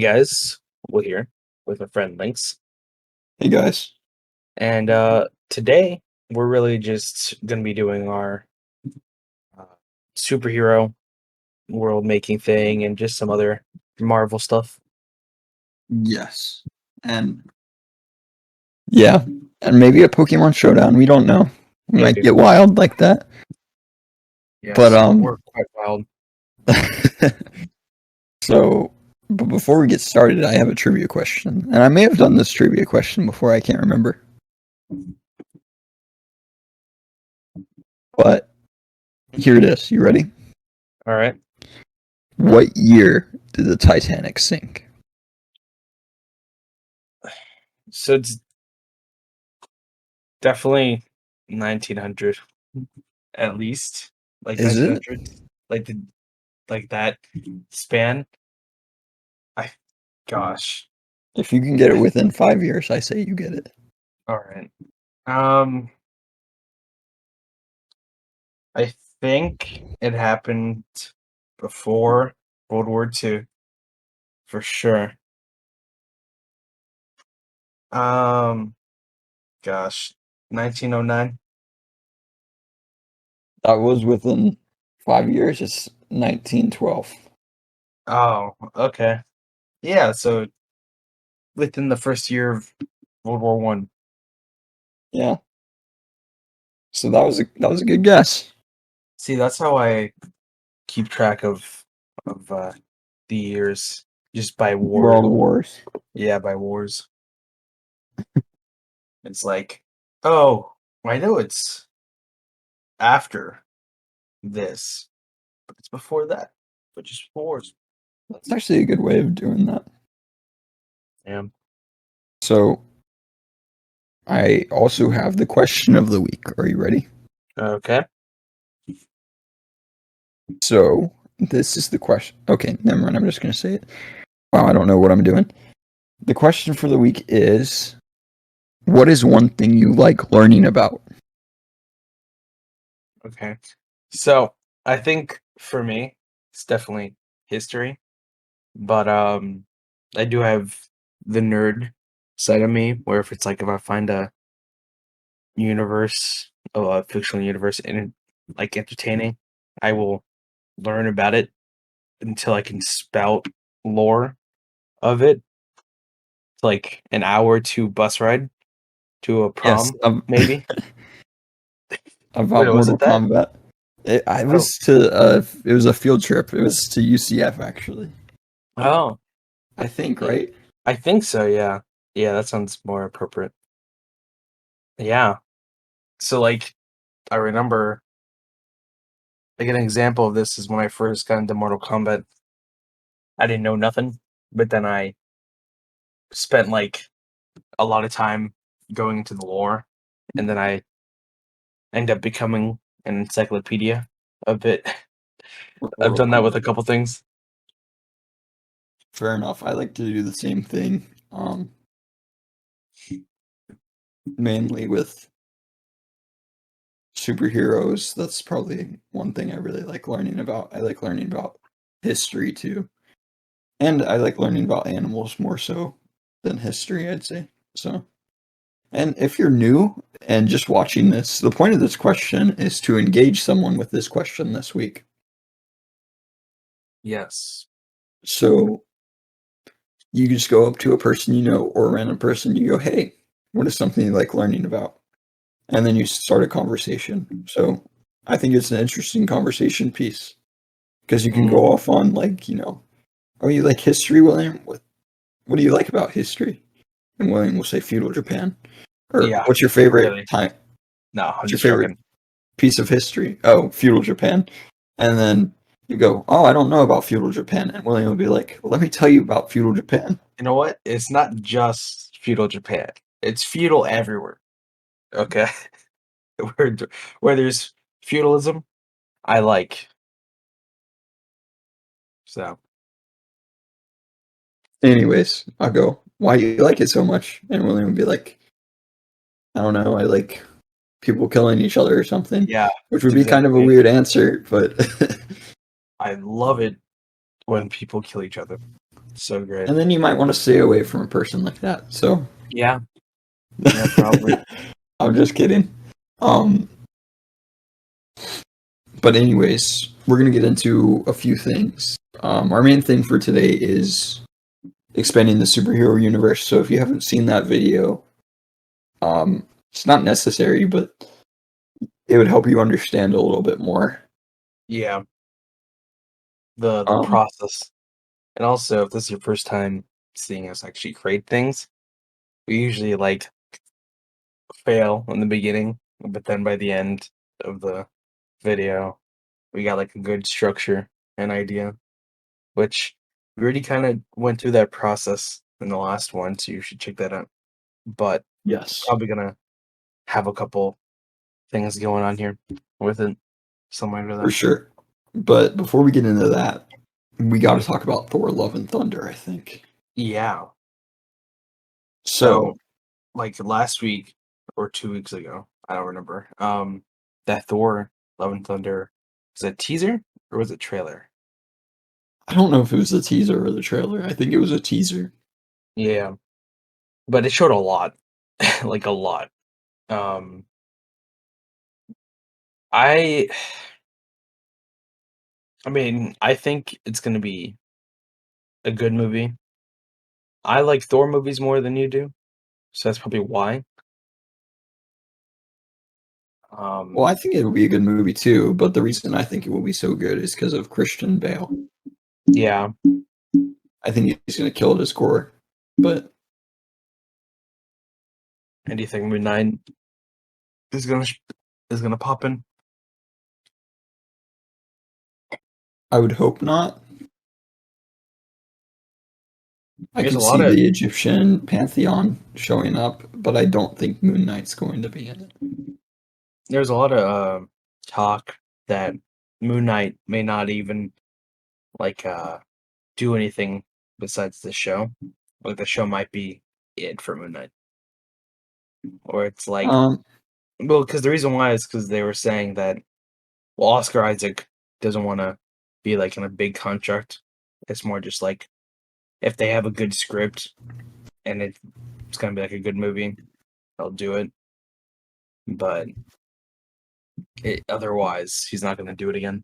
guys, Will here with my friend Lynx, Hey guys. and today we're really just gonna be doing our uh, superhero world making thing and just some other Marvel stuff. Yes. And yeah, and maybe a Pokemon Showdown. We don't know. We might Maybe. get wild like that. But Yes, we're quite wild. but before we get started, I have a trivia question. And I may have done this trivia question before, I can't remember. But here it is. You ready? All right. What year did the Titanic sink? So it's definitely 1900, at least, like Is it? 1900, like that span. Gosh. If you can get it within 5 years, I say you get it. All right. Um. I think it happened before World War II, for sure. Um, gosh, 1909. That was within 5 years. It's 1912. Oh, okay. Yeah, so within the first year of World War One. Yeah. So that was a good guess. See, that's how I keep track of the years, just by war. World Wars. Yeah, by wars. It's like, oh, I know it's after this, but it's before that, but just wars. That's actually a good way of doing that. Yeah. So I also have the question of the week. Are you ready? Okay. So this is the question. Okay, never mind. I'm just going to say it. Wow, I don't know what I'm doing. The question for the week is, what is one thing you like learning about? Okay. So I think for me, it's definitely history, but I do have the nerd side of me where if I find a universe, a fictional universe, and like entertaining, I will learn about it until I can spout lore of it. It's like an hour or two bus ride to a Yes, prom, maybe. Wait, about was Mortal it that? Kombat. I Oh, was to it was a field trip. It was to UCF actually. oh, I think, yeah. right? I think so. Yeah, yeah, that sounds more appropriate. Yeah. So like I remember like an example of this is when I first got into Mortal Kombat. I didn't know nothing, but then I spent like a lot of time going into the lore, and then I end up becoming an encyclopedia a bit. With I've Mortal done that with Kombat. a couple things. Fair enough. I like to do the same thing. Mainly with superheroes. That's probably one thing I really like learning about. I like learning about history too. And I like learning about animals more so than history, I'd say. So, and if you're new and just watching this, the point of this question is to engage someone with this question this week. Yes. So, you just go up to a person you know or a random person, you go, "Hey, what is something you like learning about?" And then you start a conversation. So, I think it's an interesting conversation piece because you can Mm, go off on oh, you like history, William? What do you like about history? And William will say feudal Japan. Or yeah. what's your favorite Really. time? No, I'm What's your just favorite joking. piece of history? Oh, feudal Japan. And then you go, oh, I don't know about feudal Japan. And William will be like, well, let me tell you about feudal Japan. You know what? It's not just feudal Japan. It's feudal everywhere. Okay. where where there's feudalism, I like. So Anyways, I'll go, why do you like it so much? And William will be like, I don't know, I like people killing each other or something, yeah, which that's would be kind of a exactly it. weird answer, but I love it when people kill each other. So great. And then you might want to stay away from a person like that. So Yeah. Yeah, probably. I'm just kidding. Um, but anyways, we're gonna get into a few things. Our main thing for today is expanding the superhero universe. So if you haven't seen that video, it's not necessary, but it would help you understand a little bit more. Yeah. The Um, process. And also, if this is your first time seeing us actually create things, we usually like fail in the beginning, but then by the end of the video, we got like a good structure and idea, which we already kind of went through that process in the last one, so you should check that out. But yes, probably gonna have a couple things going on here with it, something like for that. sure. But before we get into that, we got to talk about Thor: Love and Thunder, I think. Yeah. So So, like last week or 2 weeks ago, I don't remember. That Thor: Love and Thunder was it a teaser or was it trailer? I don't know if it was the teaser or the trailer. I think it was a teaser. Yeah, but it showed a lot, like a lot. Um, I, I mean, I think it's gonna be a good movie. I like Thor movies more than you do, so that's probably why. Well, Um, I think it will be a good movie too, but the reason I think it will be so good is because of Christian Bale. yeah. I think he's going to kill it as core, but And do you think Moon Knight is gonna pop in? I would hope not. I There's a could lot see of the Egyptian pantheon showing up, but I don't think Moon Knight's going to be in it. there's a lot of talk that Moon Knight may not even like do anything besides the show. Like the show might be it for Moon Knight, or it's like Um, well, because the reason why is because they were saying that well, Oscar Isaac doesn't want to be like in a big contract. It's more just like if they have a good script and it's gonna be like a good movie, they'll do it. But otherwise, he's not gonna do it again.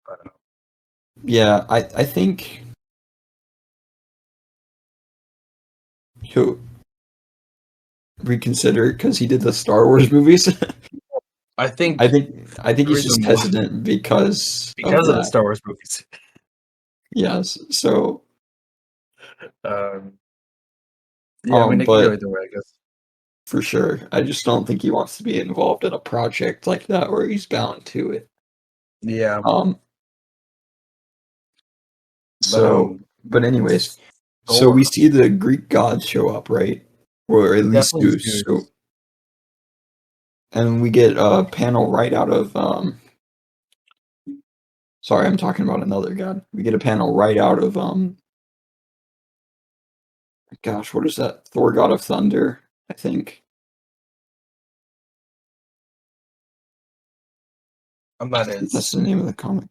But, yeah, I think he'll reconsider because he did the Star Wars movies. I think I think the he's just reason why hesitant because because of of the that. Star Wars movies. Yes. So, Um, yeah, I mean it could go but either way, I guess. for sure, I just don't think he wants to be involved in a project like that where he's bound to it. Yeah, Um, but So, but anyways, so we Thor, see the Greek gods show up, right? Or at least definitely Zeus. So, Zeus. and we get a panel right out of sorry, I'm talking about another god. We get a panel right out of gosh, what is that? Thor God of Thunder, I think. That I think that's is the name of the comic.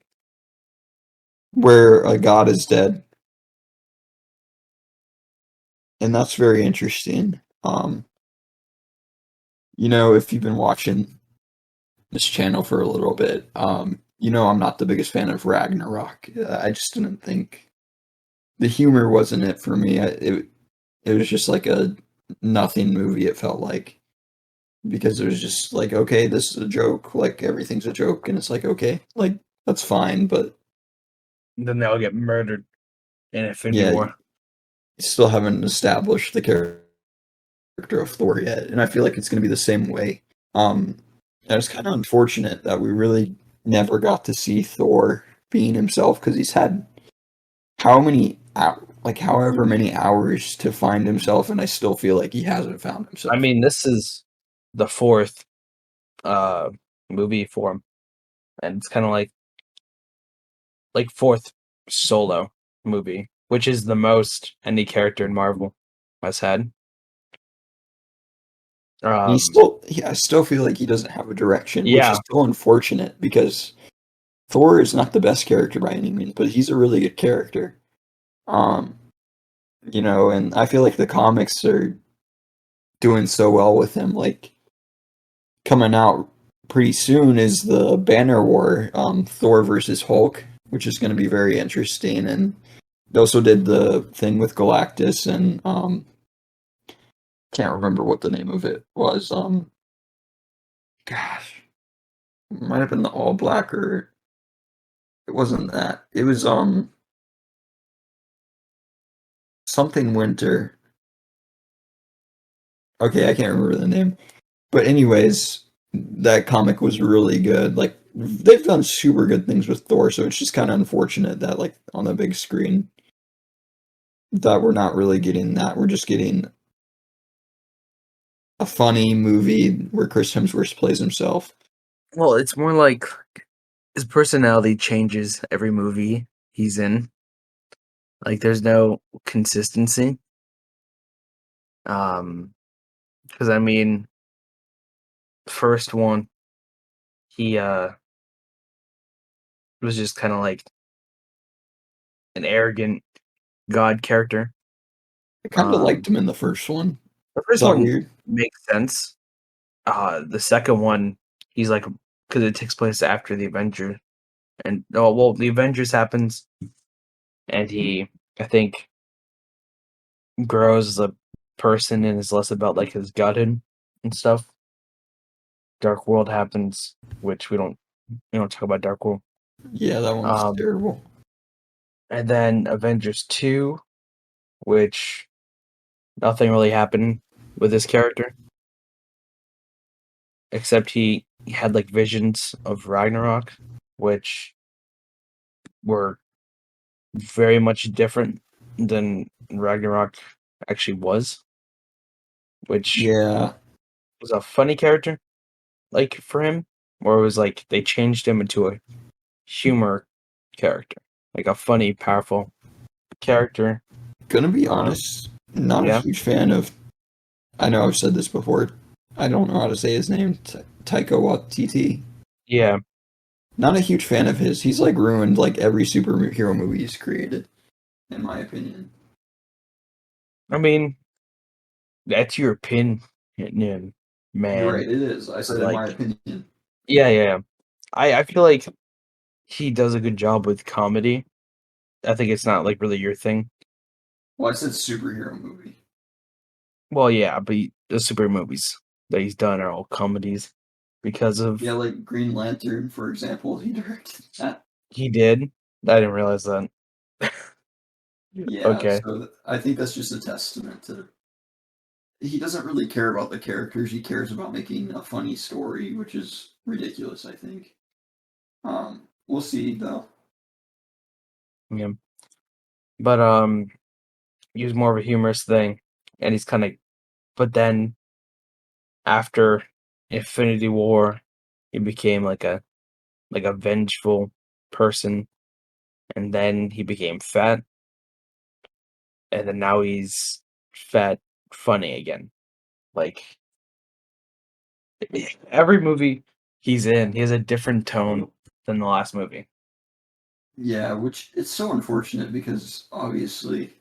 Where a god is dead. And that's very interesting. If you've been watching this channel for a little bit, I'm not the biggest fan of Ragnarok. I just didn't think the humor wasn't it for me. It was just like a nothing movie. It felt like because it was just like okay, this is a joke. Like everything's a joke, and it's like okay, like that's fine. But then they all get murdered in Infinity yeah, you War. still haven't established the character of Thor yet, and I feel like it's going to be the same way. Um, and it's kind of unfortunate that we really never got to see Thor being himself because he's had however many hours to find himself, and I still feel like he hasn't found I himself. mean, this is the fourth uh movie for him, and it's kind of like fourth solo movie, which is the most any character in Marvel has had. And Um, I still feel like he doesn't have a direction, which is yeah, so unfortunate because Thor is not the best character by any means, but he's a really good character. Um, and I feel like the comics are doing so well with him. Like coming out pretty soon is the Banner War, Thor versus Hulk, which is going to be very interesting. And they also did the thing with Galactus, and can't remember what the name of it was. Gosh, it might have been the All Black, or it wasn't that. It was something Winter. Okay, I can't remember the name. But anyways, that comic was really good. Like they've done super good things with Thor, so it's just kind of unfortunate that like on the big screen that we're not really getting that. We're just getting a funny movie where Chris Hemsworth plays himself. Well, it's more like his personality changes every movie he's in. Like there's no consistency. Because I mean, first one, he was just kind of like an arrogant god character. I kind of liked him in the first one. The Is first that one weird? makes sense. The second one, he's like, because it takes place after the Avengers, and the Avengers happens, and he, I think, grows as a person and is less about like his godhood and stuff. Dark World happens, which we don't talk about Dark World. Yeah, that one's terrible. And then Avengers 2, which nothing really happened with this character. Except he had like visions of Ragnarok, which were very much different than Ragnarok actually was. Which Yeah, was a funny character, like for him, or it was like they changed him into a humor character, like a funny, powerful character. gonna be honest, not a Yeah. huge fan of. I know I've said this before. I don't know how to say his name. Taika Waititi. Yeah. Not a huge fan of his. He's like ruined like every superhero movie he's created, in my opinion. I mean, that's your opinion, You're man. right, it is. I said in my Like, opinion. yeah. I feel like he does a good job with comedy. I think it's not like really your thing. Well, I said superhero movie. Well, yeah, but the super movies that he's done are all comedies because of Yeah, like Green Lantern, for example, he directed that. he did. I didn't realize that. Yeah, Okay. so I think that's just a testament to he doesn't really care about the characters. He cares about making a funny story, which is ridiculous, I think. We'll see though. Yeah. But he was more of a humorous thing, and he's kind of. But then after Infinity War, he became like a vengeful person, and then he became fat, and then now he's fat, funny again. Like every movie he's in, he has a different tone than the last movie. Yeah, which it's so unfortunate because obviously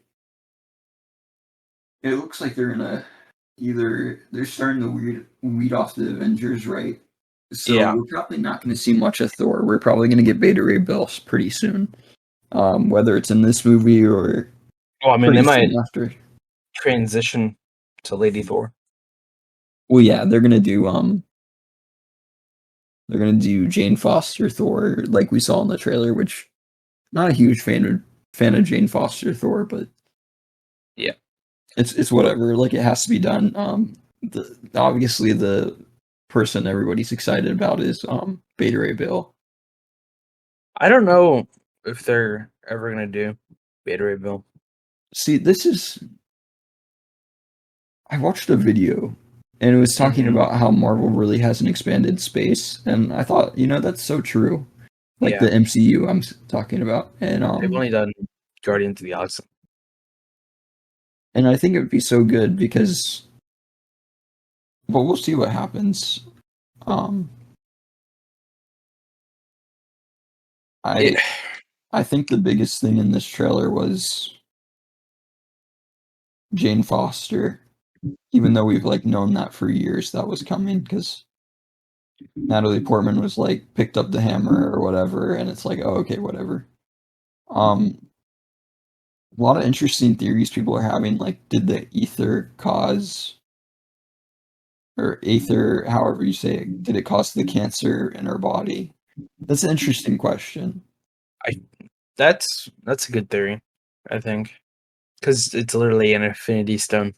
it looks like they're gonna either they're starting to weed off the Avengers, right? So Yeah. we're probably not going to see much of Thor. We're probably going to get Beta Ray Bill pretty soon, whether it's in this movie or Well, I mean, they pretty might soon after. transition to Lady Thor. Well, yeah, they're gonna do Jane Foster Thor like we saw in the trailer, which not a huge fan of Jane Foster Thor, but Yeah. it's whatever. Like it has to be done. Obviously the person everybody's excited about is Beta Ray Bill. I don't know if they're ever gonna do Beta Ray Bill. See, I watched a video and it was talking Mhm. about how Marvel really hasn't expanded space, and I thought, that's so true. Like Yeah, the MCU I'm talking about, they've only done Guardians of the Galaxy. and I think it would be so good because, well, we'll see what happens. Um, It, I think the biggest thing in this trailer was Jane Foster, even though we've like known that for years that was coming because Natalie Portman was like picked up the hammer or whatever, and it's like, oh, okay, whatever. A lot of interesting theories people are having, like, did the ether cause, or aether, however you say it, did it cause the cancer in her body? That's an interesting question. I that's a good theory, I think, because it's literally an Infinity Stone,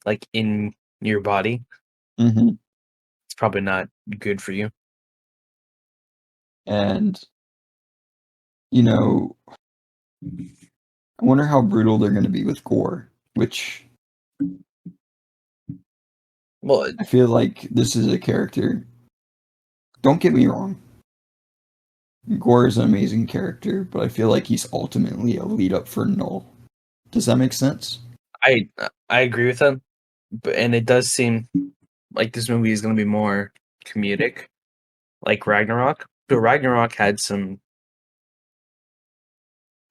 like in your body. Hmm. It's probably not good for you. And, you know, I wonder how brutal they're going to be with gore, which Well, I feel like this is a character. Don't get me wrong. Gore is an amazing character, but I feel like he's ultimately a lead up for Null. Does that make sense? I I agree with them, but and it does seem like this movie is going to be more comedic, like Ragnarok. But Ragnarok had some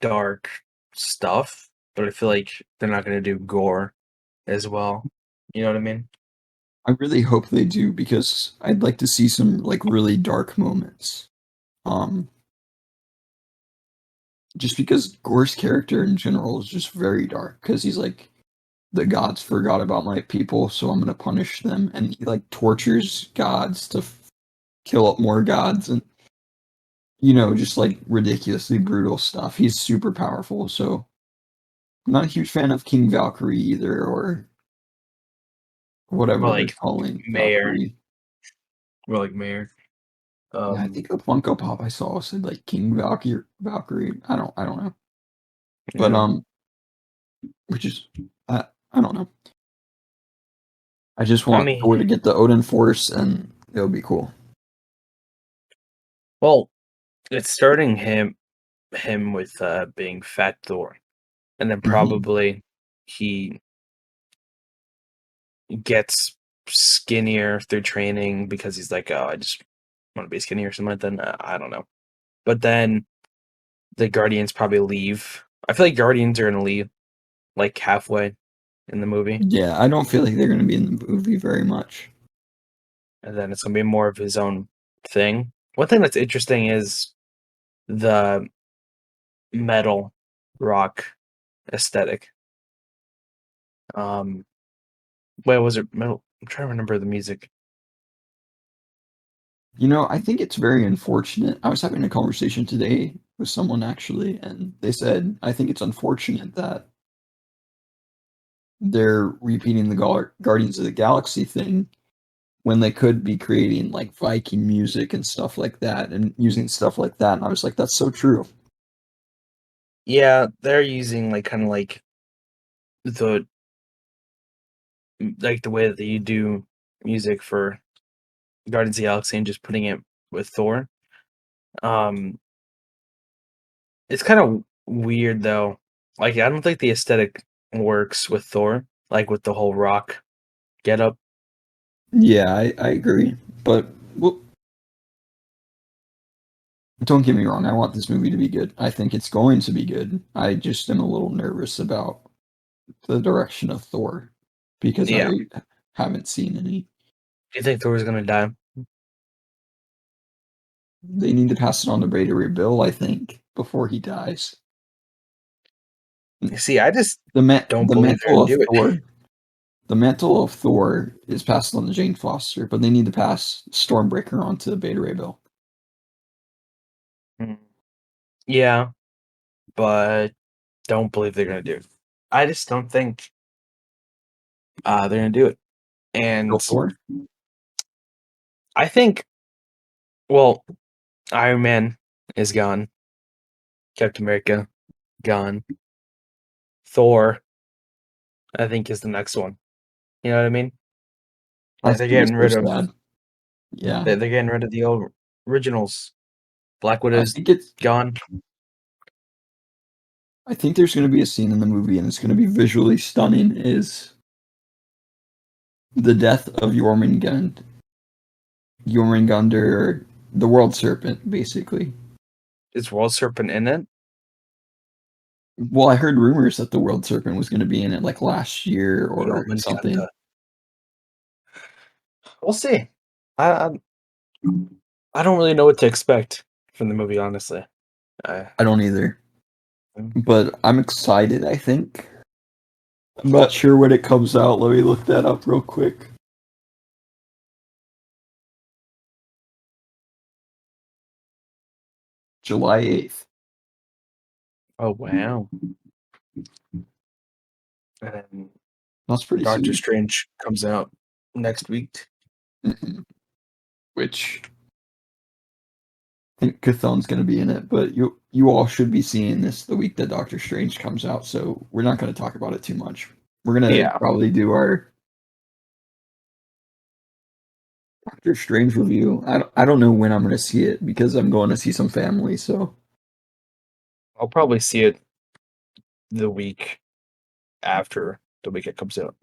dark stuff, but I feel like they're not going to do gore as well. You know what I mean? I really hope they do because I'd like to see some like really dark moments. Um, just because Gore's character in general is just very dark because he's like the gods forgot about my people, so I'm gonna punish them, and he like tortures gods to kill up more gods, and just like ridiculously brutal stuff. He's super powerful, so I'm not a huge fan of King Valkyrie either, or More whatever they're like calling Mayor, Valkyrie. more like Mayor. Yeah, I think a Funko Pop I saw said like King Valkyrie. Valkyrie. I don't know, but Yeah. which is I don't know. I just I want mean, Thor to get the Odin Force, and it'll be cool. well, it's starting him with being Fat Thor, and then Hmm. probably he gets skinnier through training because he's like, oh, I just want to be skinny or something like that. I don't know. But then the Guardians probably leave. I feel like Guardians are gonna leave like halfway in the movie, Yeah, I don't feel like they're going to be in the movie very much. and then it's gonna be more of his own thing. One thing that's interesting is the metal rock aesthetic. Um, wait, was it metal? I'm trying to remember the music. I think it's very unfortunate. I was having a conversation today with someone actually, and they said, I think it's unfortunate that they're repeating the Guardians of the Galaxy thing when they could be creating like Viking music and stuff like that and using stuff like that. And I was like, that's so true. Yeah, they're using like kind of the like the way that you do music for Guardians of the Galaxy and just putting it with Thor. Um, it's kind of weird though. Like I don't think the aesthetic works with Thor, like with the whole rock getup. Yeah, I agree. But well, don't get me wrong, I want this movie to be good. I think it's going to be good. I just am a little nervous about the direction of Thor because Yeah. I haven't seen any. Do you think Thor's gonna die? They need to pass it on to Beta Ray Bill, I think, before he dies. See, I just don't The believe they're mantle gonna of do it. Thor, the mantle of Thor is passed on to Jane Foster, but they need to pass Stormbreaker on to Beta Ray Bill. Mm. Yeah, but don't believe they're gonna do it. I just don't think they're gonna do it. Bill And Thor? I think, well, Iron Man is gone. Captain America gone. Thor, I think, is the next one. You know what I mean? Like That's they're gonna be getting so rid of sad. Yeah. they're getting rid of the old originals. Black I Widow's think it's gone. I think there's gonna be a scene in the movie and it's gonna be visually stunning is the death of Jormungandr, the World Serpent, basically. Is World Serpent in it? Well, I heard rumors that the World Serpent was going to be in it like last year Yo, or something. Magenta. We'll see. I I don't really know what to expect from the movie, honestly. I, I don't either, mm, but I'm excited. I think I'm not sure when it comes out. Let me look that up real quick. July 8th. oh wow. And then That's pretty Doctor soon. Strange comes out next week. Mhm. Which I think Chthon's going to be in it, but you all should be seeing this the week that Doctor Strange comes out, so we're not going to talk about it too much. We're going to Yeah. probably do our Doctor Strange review. I don't know when I'm going to see it because I'm going to see some family, so I'll probably see it the week after the week it comes out.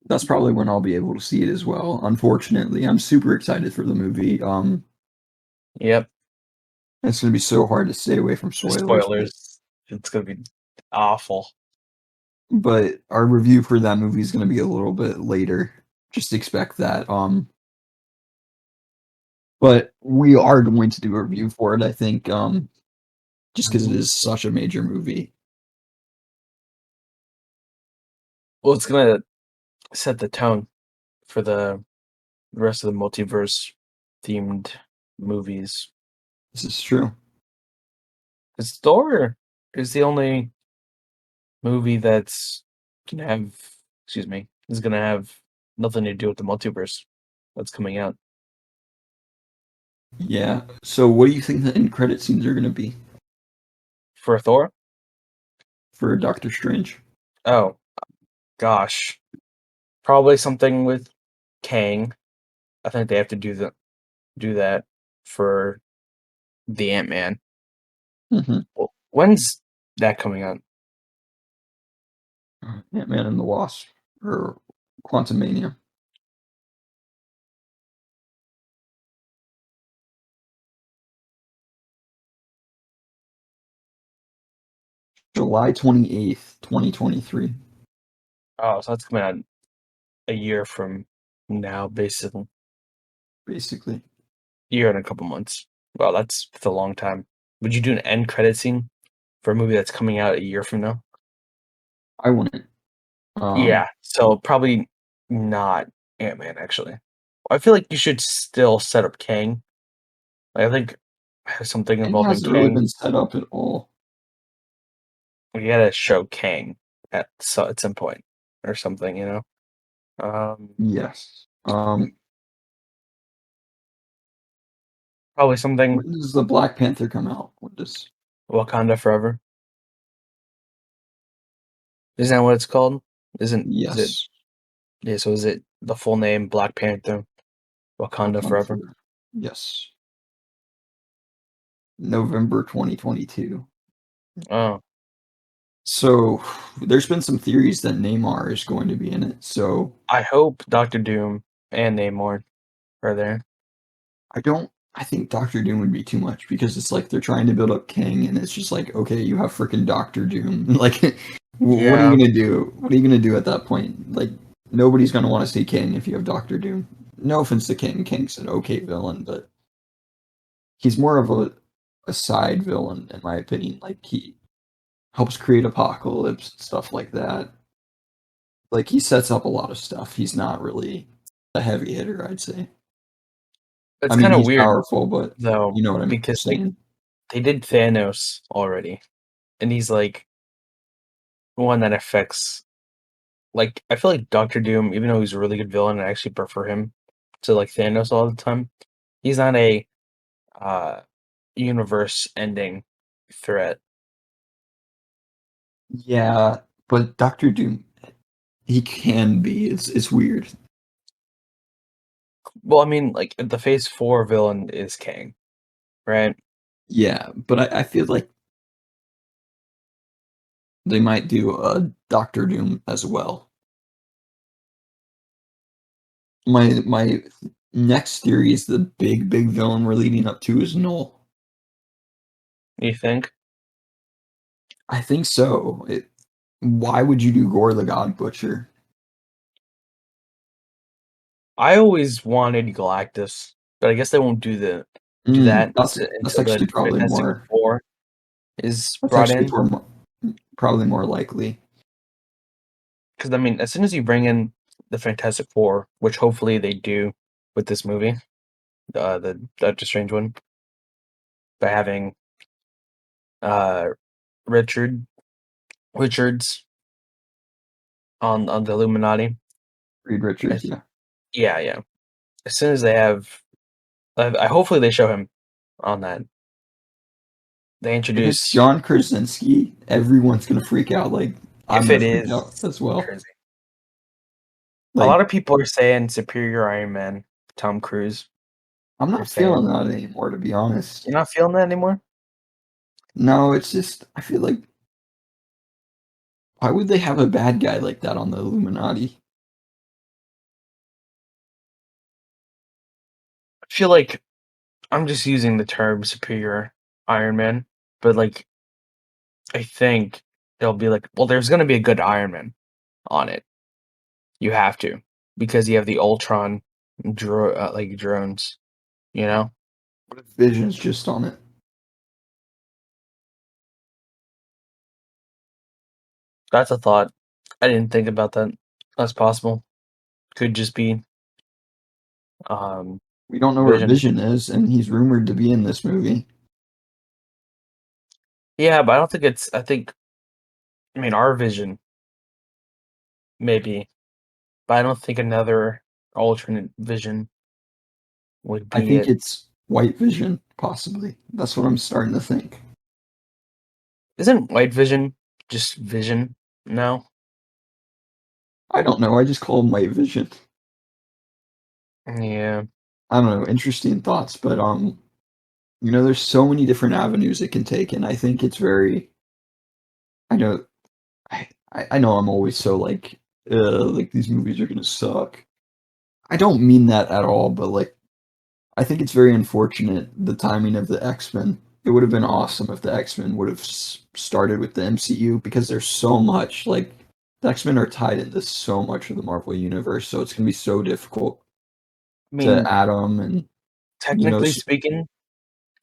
that's probably when I'll be able to see it as well. Unfortunately, I'm super excited for the movie. Yep. It's going to be so hard to stay away from The spoilers, spoilers. It's gonna be awful. but our review for that movie is going to be a little bit later. Just expect that. But we are going to do a review for it, I think, just because it is such a major movie. Well, it's gonna set the tone for the rest of the multiverse themed movies. This is true. 'Cause Thor is the only movie that's gonna have, excuse me, is gonna have nothing to do with the multiverse that's coming out. Yeah. So, what do you think the end credit scenes are going to be For Thor? for Doctor Strange? Oh, gosh. Probably something with Kang. I think they have to do that for the Ant-Man. Mm-hmm. When's that coming out? Ant-Man and the Wasp or Quantum Mania. July 28th, 2023. Oh, so that's coming out a year from now, basically. Basically. Year and a couple months. Wow, that's a long time. Would you do an end credit scene for a movie that's coming out a year from now? I wouldn't. Um, Yeah, so probably not Ant-Man, actually. I feel like you should still set up Kang. Like, I think something it involving hasn't really Kang. been set up at all. We gotta show Kang at some point or something, you know. Yes. Probably something When does the Black Panther come out? When does Wakanda Forever. Isn't that what it's called? Isn't is it? yes, Yeah. So is it the full name Black Panther Wakanda Wakanda Forever? Forever. Yes. November 2022. Oh, So there's been some theories that Neymar is going to be in it. So I hope Doctor Doom and Namor are there. I think Doctor Doom would be too much because it's like they're trying to build up King and it's just like, okay, you have freaking Doctor Doom. Like what are you Yeah, gonna do? What are you gonna do at that point? Like nobody's gonna want to see King if you have Doctor Doom. No offense to King. King's an okay villain, but he's more of a side villain in my opinion. Like he helps create apocalypse and stuff like that. Like he sets up a lot of stuff. He's not really a heavy hitter, I'd say. I it's mean, kind of he's weird powerful, but though you know what I'm because saying. they did Thanos already, and he's like one that affects. Like I feel like Doctor Doom, even though he's a really good villain, I actually prefer him to like Thanos all the time. He's not a uh universe-ending threat. Yeah, but Doctor Doom, he can be. It's weird. Well, I mean, like the Phase 4 villain is Kang, right? Yeah, but I feel like they might do a Doctor Doom as well. My next theory is the big villain we're leading up to is Null. You think? I think so. Why would you do Gore the God Butcher? I always wanted Galactus, but I guess they won't do that That's until the actually probably Fantastic more. Four is That's brought actually in. probably more likely. Because I mean, as soon as you bring in the Fantastic Four, which hopefully they do with this movie, the Doctor Strange one, by having uh Richard Richards on the Illuminati. Reed I Richards, th- yeah. yeah, yeah. As soon as they have, I hopefully they show him on that. They If it's introduce John Krasinski, everyone's gonna freak out. Like I'm if gonna it freak is out as well. crazy. A Like lot of people are saying Superior Iron Man, Tom Cruise. I'm They're not feeling saying that anymore, to be honest. you're not feeling that anymore. No, it's just I feel like why would they have a bad guy like that on the Illuminati? I feel like I'm just using the term Superior Iron Man, but like I think it'll be like, well, there's gonna be a good Iron Man on it. You have to because you have the Ultron like drones. You know, What if Vision's just on it? that's a thought. I didn't think about that. That's possible. Could just be um We don't know where Vision. Vision is, and he's rumored to be in this movie. Yeah, but I don't think it's. I think I mean our Vision maybe, but I don't think another alternate Vision would I be think it. it's White Vision, possibly. That's what I'm starting to think. Isn't White Vision just Vision now? I don't know. I just call him White Vision. Yeah. I don't know. Interesting thoughts, but there's so many different avenues it can take, and I think it's very. I know. I know I'm always so like these movies are gonna suck. I don't mean that at all, but like I think it's very unfortunate the timing of the X-Men. It would have been awesome if the X-Men would have started with the MCU because there's so much like the X-Men are tied into so much of the Marvel universe, so it's gonna be so difficult I to mean, add them and technically speaking,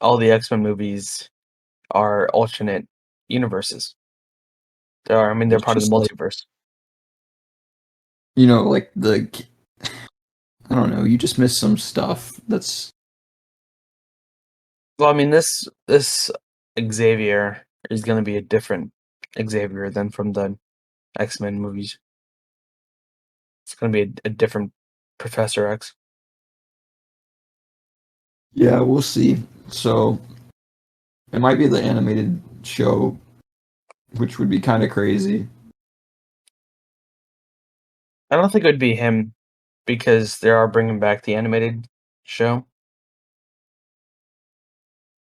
all the X-Men movies are alternate universes. I mean, they're it's part of the just like multiverse. like I don't know, you just miss some stuff that's Well, I mean, this Xavier is going to be a different Xavier than from the X-Men movies. It's going to be a different Professor X. yeah, we'll see. So it might be the animated show, which would be kind of crazy. I don't think it would be him because they are bringing back the animated show.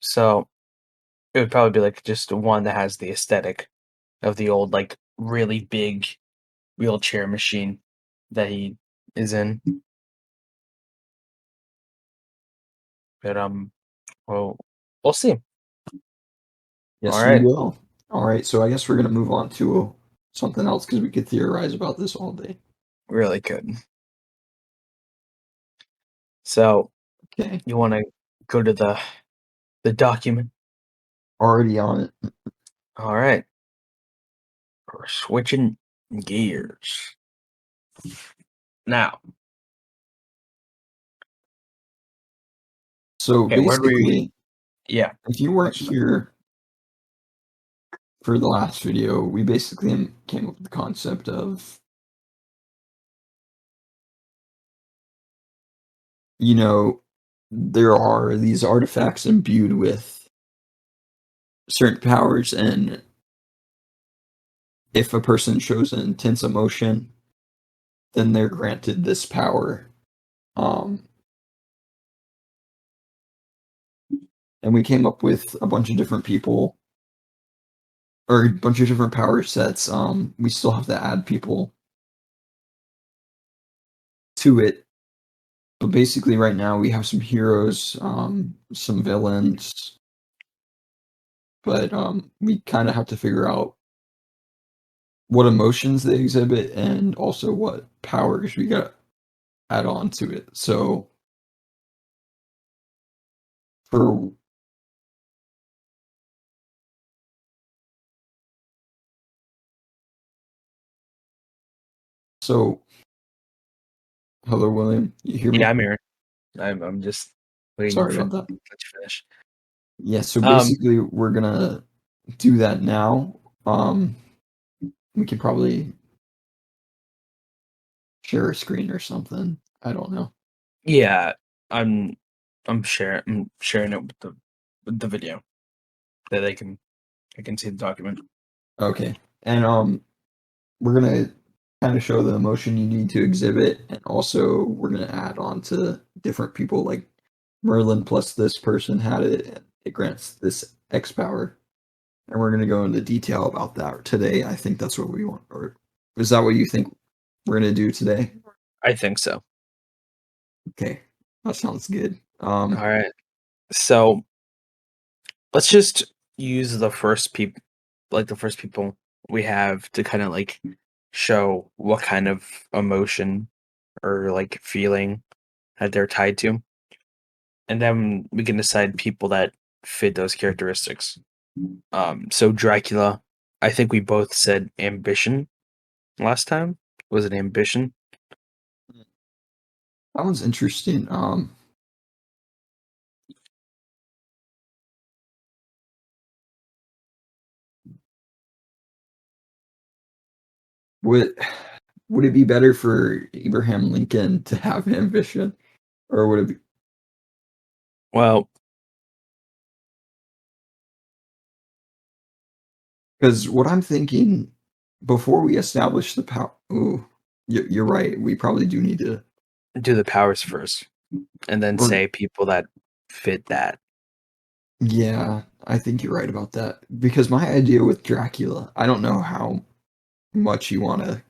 So it would probably be like just one that has the aesthetic of the old, like really big wheelchair machine that he is in. But well, we'll see. All Yes, we right, will. All right, so I guess we're gonna move on to something else because we could theorize about this all day. really good. So Okay, you want to go to the document? already on it. All right, we're switching gears now. So Okay, where do we? basically, Yeah, if you weren't here for the last video, we basically came up with the concept of, there are these artifacts imbued with certain powers, and if a person shows an intense emotion, then they're granted this power. Um, and we came up with a bunch of different people or a bunch of different power sets. We still have to add people to it. But basically right now we have some heroes, some villains, but we kind of have to figure out what emotions they exhibit and also what powers we got to add on to it. So for so hello, William, you hear Yeah, me? I'm here. I'm just waiting Sorry for about that. let you finish. Yeah, so Um, basically we're gonna do that now. Um, we could probably share a screen or something. I don't know. yeah, I'm I'm sharing it with the video that I can see the document. Okay. And we're gonna kind of show the emotion you need to exhibit, and also we're gonna add on to different people like Merlin plus this person had it, and it grants this X power. And we're gonna go into detail about that today. I think that's what we want. Or is that what you think we're gonna do today? I think so. Okay. That sounds good. All right. So let's just use the first people we have to kind of like show what kind of emotion or like feeling that they're tied to, and then we can decide people that fit those characteristics. So Dracula, I think we both said ambition last time. Was it ambition? That one's interesting. Would would it be better for Abraham Lincoln to have ambition, or would it be Well, because what I'm thinking before we establish the power? Ooh, you're right. We probably do need to. do the powers first, and then Or say people that fit that. yeah, I think you're right about that. Because my idea with Dracula, I don't know how much you want to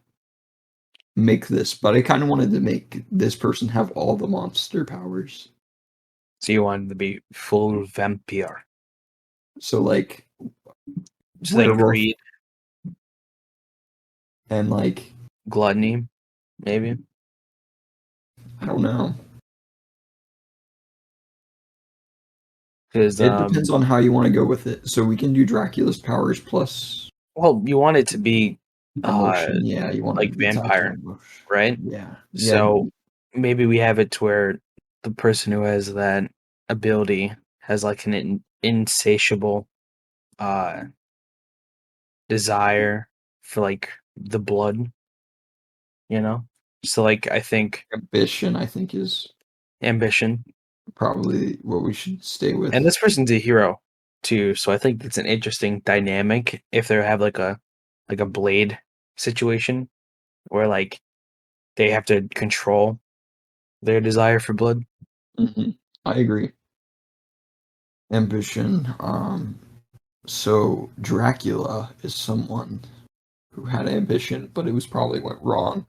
make this, but I kind of wanted to make this person have all the monster powers. So you want to be full vampire. So like So like werewolf greed, and like gluttony, maybe. I don't know. Because It depends on how you want to go with it. So we can do Dracula's powers plus well, you want it to be uh emotion. Yeah, you want it like to be tied to vampire, emotion. right? Yeah, yeah. So maybe we have it to where the person who has that ability has like an insatiable uh desire for like the blood, you know? So like I think Ambition, I think, is ambition. probably what we should stay And with. this person's a hero too, so I think it's an interesting dynamic if they have like a blade situation where like they have to control their desire for blood. Hmm. I agree. Ambition. So Dracula is someone who had ambition, but it was probably went wrong.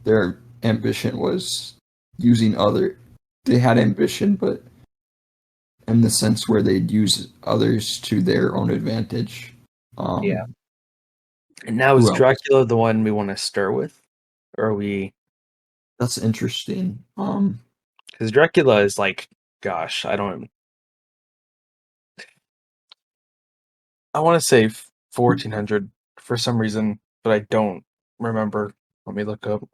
Their ambition was using other. They had ambition, but in the sense where they'd use others to their own advantage. Yeah. Um, And now is who else? Dracula the one we want to stir with? Or are we That's interesting. because Dracula is like gosh, I want to say 1400 for some reason, but I don't remember. Let me look up.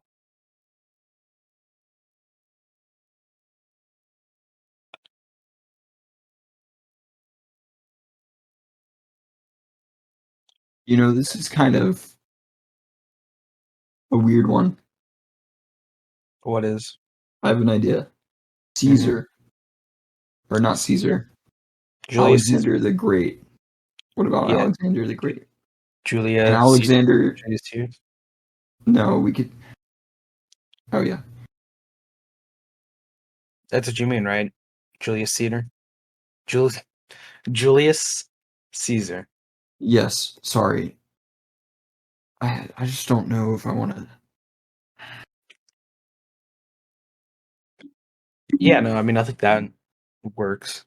This is kind of a weird one. What is? I have an idea. Mhm. Caesar, or not Caesar, Julius Caesar. Alexander the Great. What about Yeah, Alexander the Great? And Julia Caesar. Alexander, Julius Caesar. no, we could. Oh yeah, That's what you mean, right? Julius Caesar. Julius Julius Caesar. yes. Sorry, I just don't know if I want to. Yeah, no, I mean I think that works.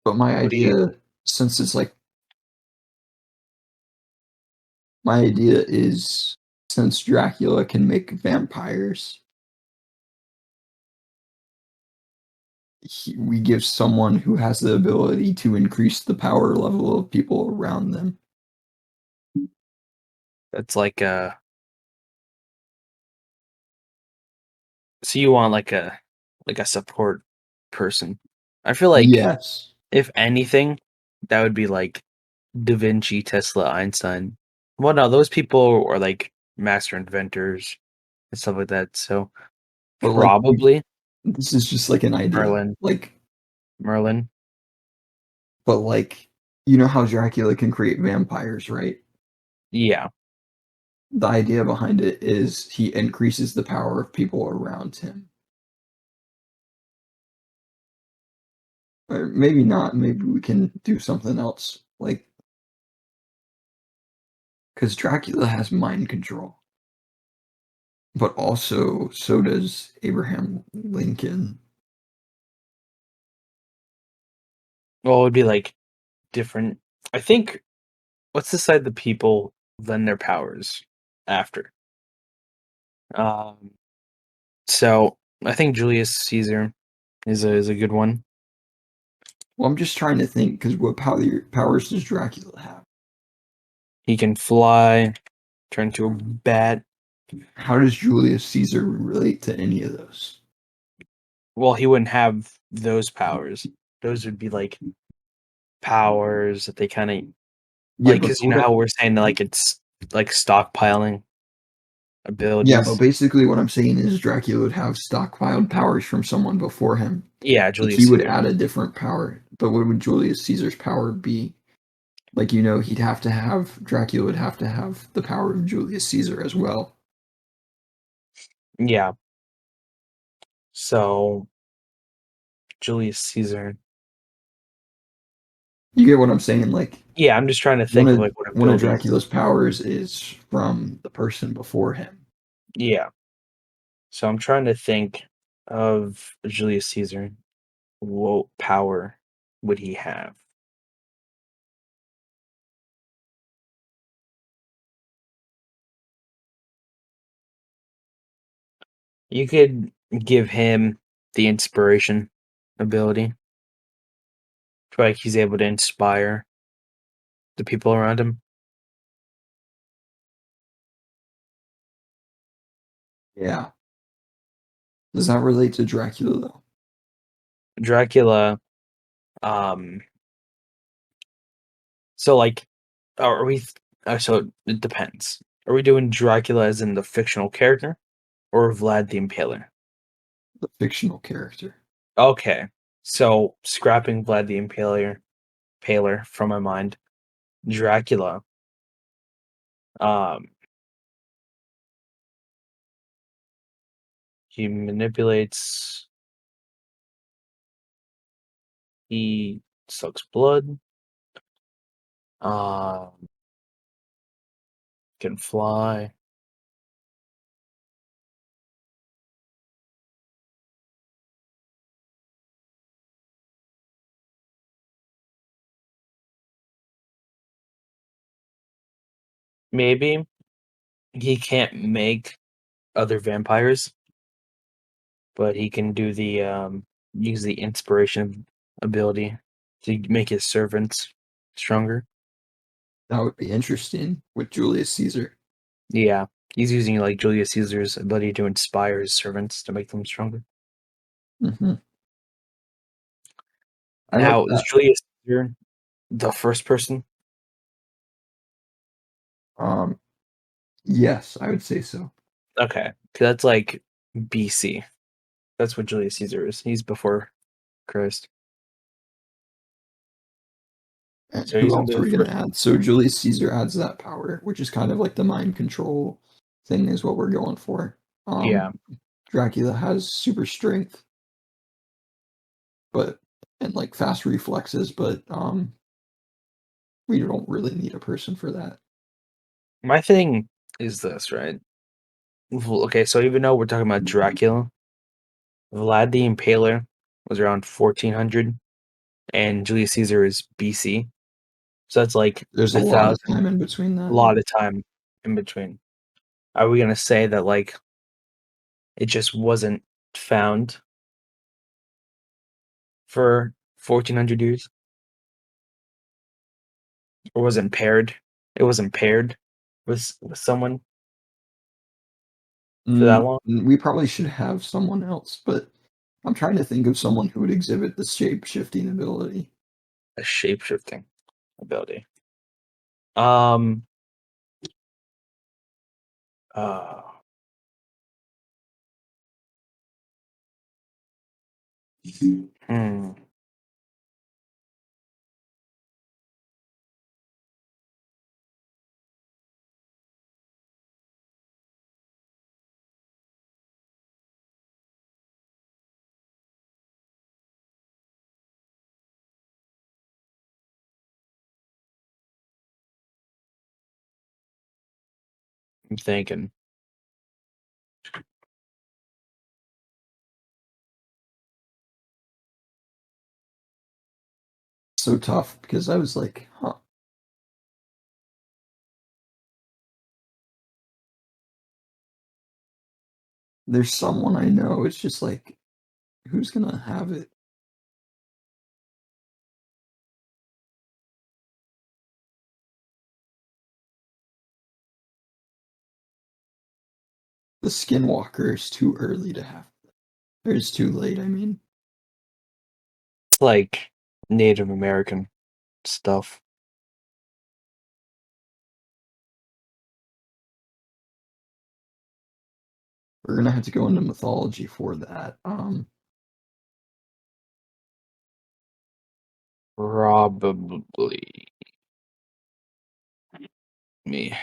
But my What do you? idea, since it's like my idea is since Dracula can make vampires, we give someone who has the ability to increase the power level of people around them. That's so you want like a support person. I feel like Yes. if anything, that would be like Da Vinci, Tesla, Einstein. Well, no, those people are like master inventors and stuff like that. So But like probably this is just like an idea. Merlin. Like Merlin. but like you know how Dracula can create vampires, right? Yeah. The idea behind it is he increases the power of people around him. Or maybe not. Maybe we can do something else. Like, because Dracula has mind control, but also so does Abraham Lincoln. Well, it would be like different. I think let's decide the people lend their powers after. Um, so I think Julius Caesar is a good one. Well, I'm just trying to think because what powers does Dracula have? He can fly, turn to a bat. How does Julius Caesar relate to any of those? Well, he wouldn't have those powers. Those would be like powers that they kind of Yeah, like, but because you know how we're saying that, like it's like stockpiling yeah, but abilities. basically what I'm saying is Dracula would have stockpiled powers from someone before him. Yeah, But Julius he would Caesar. add a different power. But what would Julius Caesar's power be? Like, he'd have to have Dracula would have to have the power of Julius Caesar as well. Yeah. So Julius Caesar. You get what I'm saying? Like Yeah, I'm just trying to one think of of like what one of abilities. Dracula's powers is from the person before him. Yeah. So I'm trying to think of Julius Caesar. What power would he have? You could give him the inspiration ability. Like he's able to inspire the people around him. Yeah. Does that relate to Dracula though? Dracula, um, so like, are we? So it depends. Are we doing Dracula as in the fictional character or Vlad the Impaler? The fictional character. Okay, so scrapping Vlad the Impaler from my mind. Dracula. Um, he manipulates. He sucks blood. Um, can fly. Maybe he can't make other vampires, but he can do the use the inspiration ability to make his servants stronger. That would be interesting with Julius Caesar. Yeah, he's using like Julius Caesar's ability to inspire his servants to make them stronger. Hmm. I like Now, is that. Julius Caesar the first person? Um, yes, I would say so. Okay, 'cause that's like BC. That's what Julius Caesar is. He's before Christ. And So who he's else are the we gonna first. add? So Julius Caesar adds that power, which is kind of like the mind control thing, is what we're going for. Yeah, Dracula has super strength, but and like fast reflexes, but we don't really need a person for that. my thing is this, right? Okay, so even though we're talking about Dracula, Vlad the Impaler was around 1400. and Julius Caesar is BC. So that's like There's a a lot of thousand, time in between a that. lot of time in between. Are we gonna say that like it just wasn't found for 1400 years, or wasn't paired? It wasn't paired with someone for that long. We probably should have someone else, but I'm trying to think of someone who would exhibit the shape-shifting ability. A shape shifting ability. Um. Uh. Hmm. I'm thinking. So tough because I was like, huh. There's someone I know. It's just like, who's gonna have it? The Skinwalker is too early to have. Or it's too late, I mean. It's like Native American stuff. We're gonna have to go into mythology for that. Probably. Me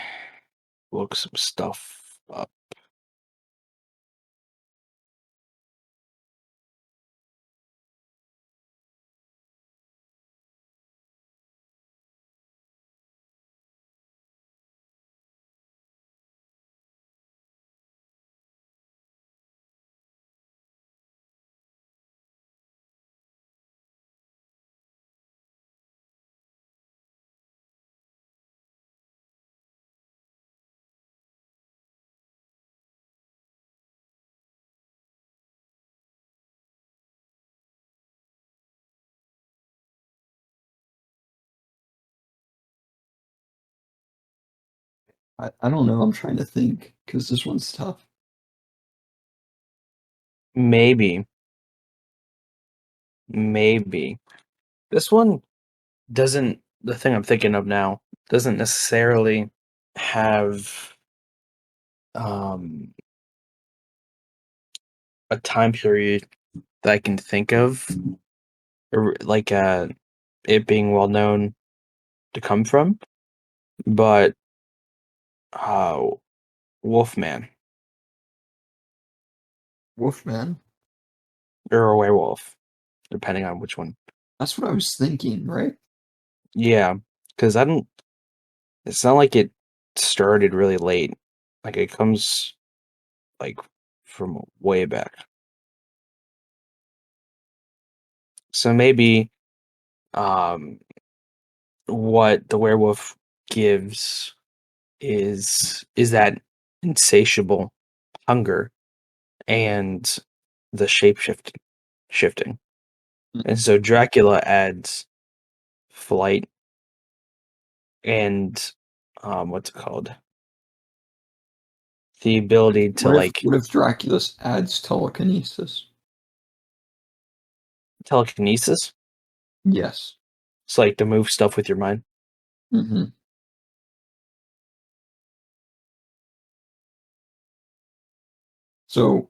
look some stuff up. I don't know. I'm trying to think because this one's tough. Maybe. Maybe. This one doesn't, the thing I'm thinking of now, doesn't necessarily have um a time period that I can think of, or like it being well known to come from, but uh Wolfman Wolfman. or a werewolf, depending on which one. That's what I was thinking, right? Yeah, because I don't. It's not like it started really late. Like it comes like from way back. So maybe um what the werewolf gives is that insatiable hunger and the shifting. And so Dracula adds flight and what's it called? The ability to like What if Dracula adds telekinesis? telekinesis. Yes. It's like to move stuff with your mind. hmm So, or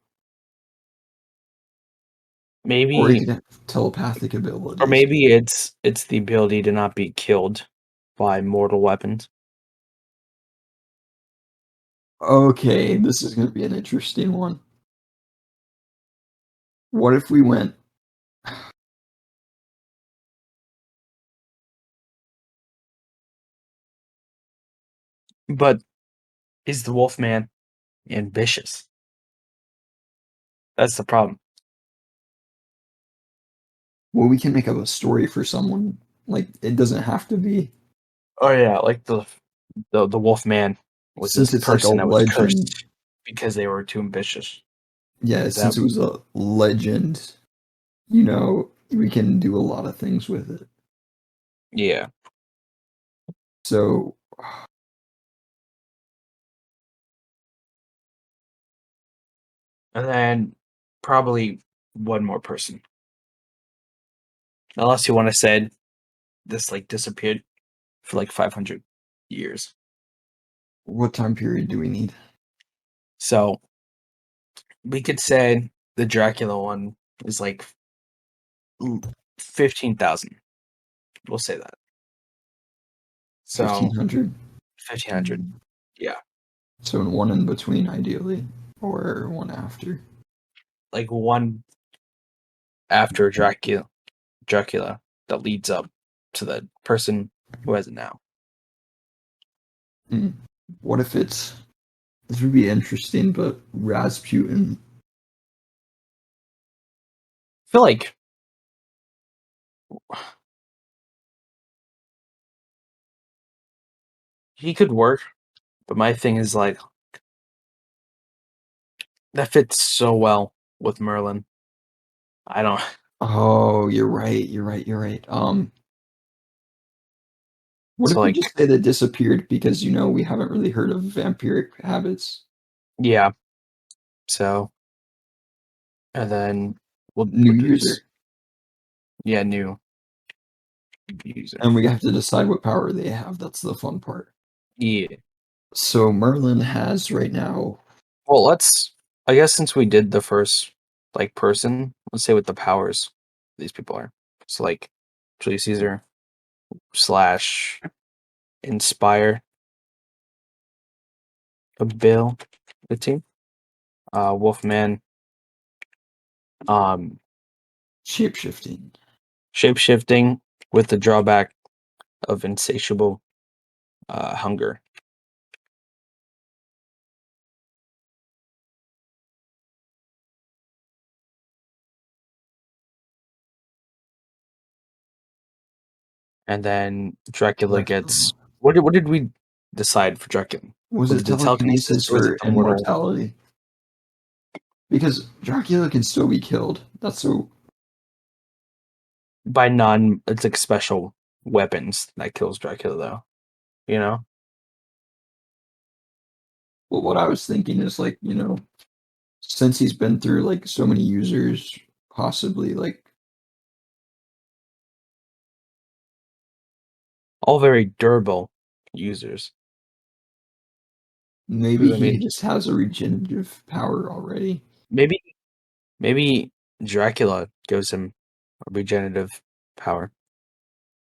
he Maybe could have telepathic or abilities. maybe it's the ability to not be killed by mortal weapons. Okay, this is going to be an interesting one. What if we went? But is the Wolfman ambitious? That's the problem. Well, we can make up a story for someone. Like it doesn't have to be Oh yeah, like the Wolf Man was this since it's like a person that was legend. cursed because they were too ambitious. Yeah, Is that since it was a legend, we can do a lot of things with it. yeah. So, And then probably one more person. Unless you want to say this like disappeared for like 500 years. what time period do we need? So we could say the Dracula one is like 15,000. We'll say that. So 1500? 1500. Yeah. So one in between, ideally, or one after. Like one after Dracula that leads up to the person who has it now. Hmm. What if this would be interesting, but Rasputin? I feel like he could work, but my thing is like that fits so well with Merlin. I don't. Oh, you're right. You're right. You're right. What So if we like just say that disappeared because we haven't really heard of vampiric habits? yeah. So and then New we'll do user, new user. and we have to decide what power they have. That's the fun part. Yeah. So Merlin has right now. Well, I guess since we did the first like person, let's say what the powers these people are. So like Julius Caesar slash inspire ability. Wolfman, um, Shapeshifting. shapeshifting with the drawback of insatiable hunger. And then Dracula gets Dracula. what did we decide for Dracula? Was Was it it the telekinesis telekinesis or was it or the mortal? immortality? Because Dracula can still be killed. That's so. By non, it's like special weapons that kills Dracula though. You know? Well, what I was thinking is like, since he's been through like so many users, possibly like All very durable users. maybe 'Cause, I he mean, just has a regenerative power already. maybe maybe Dracula gives him a regenerative power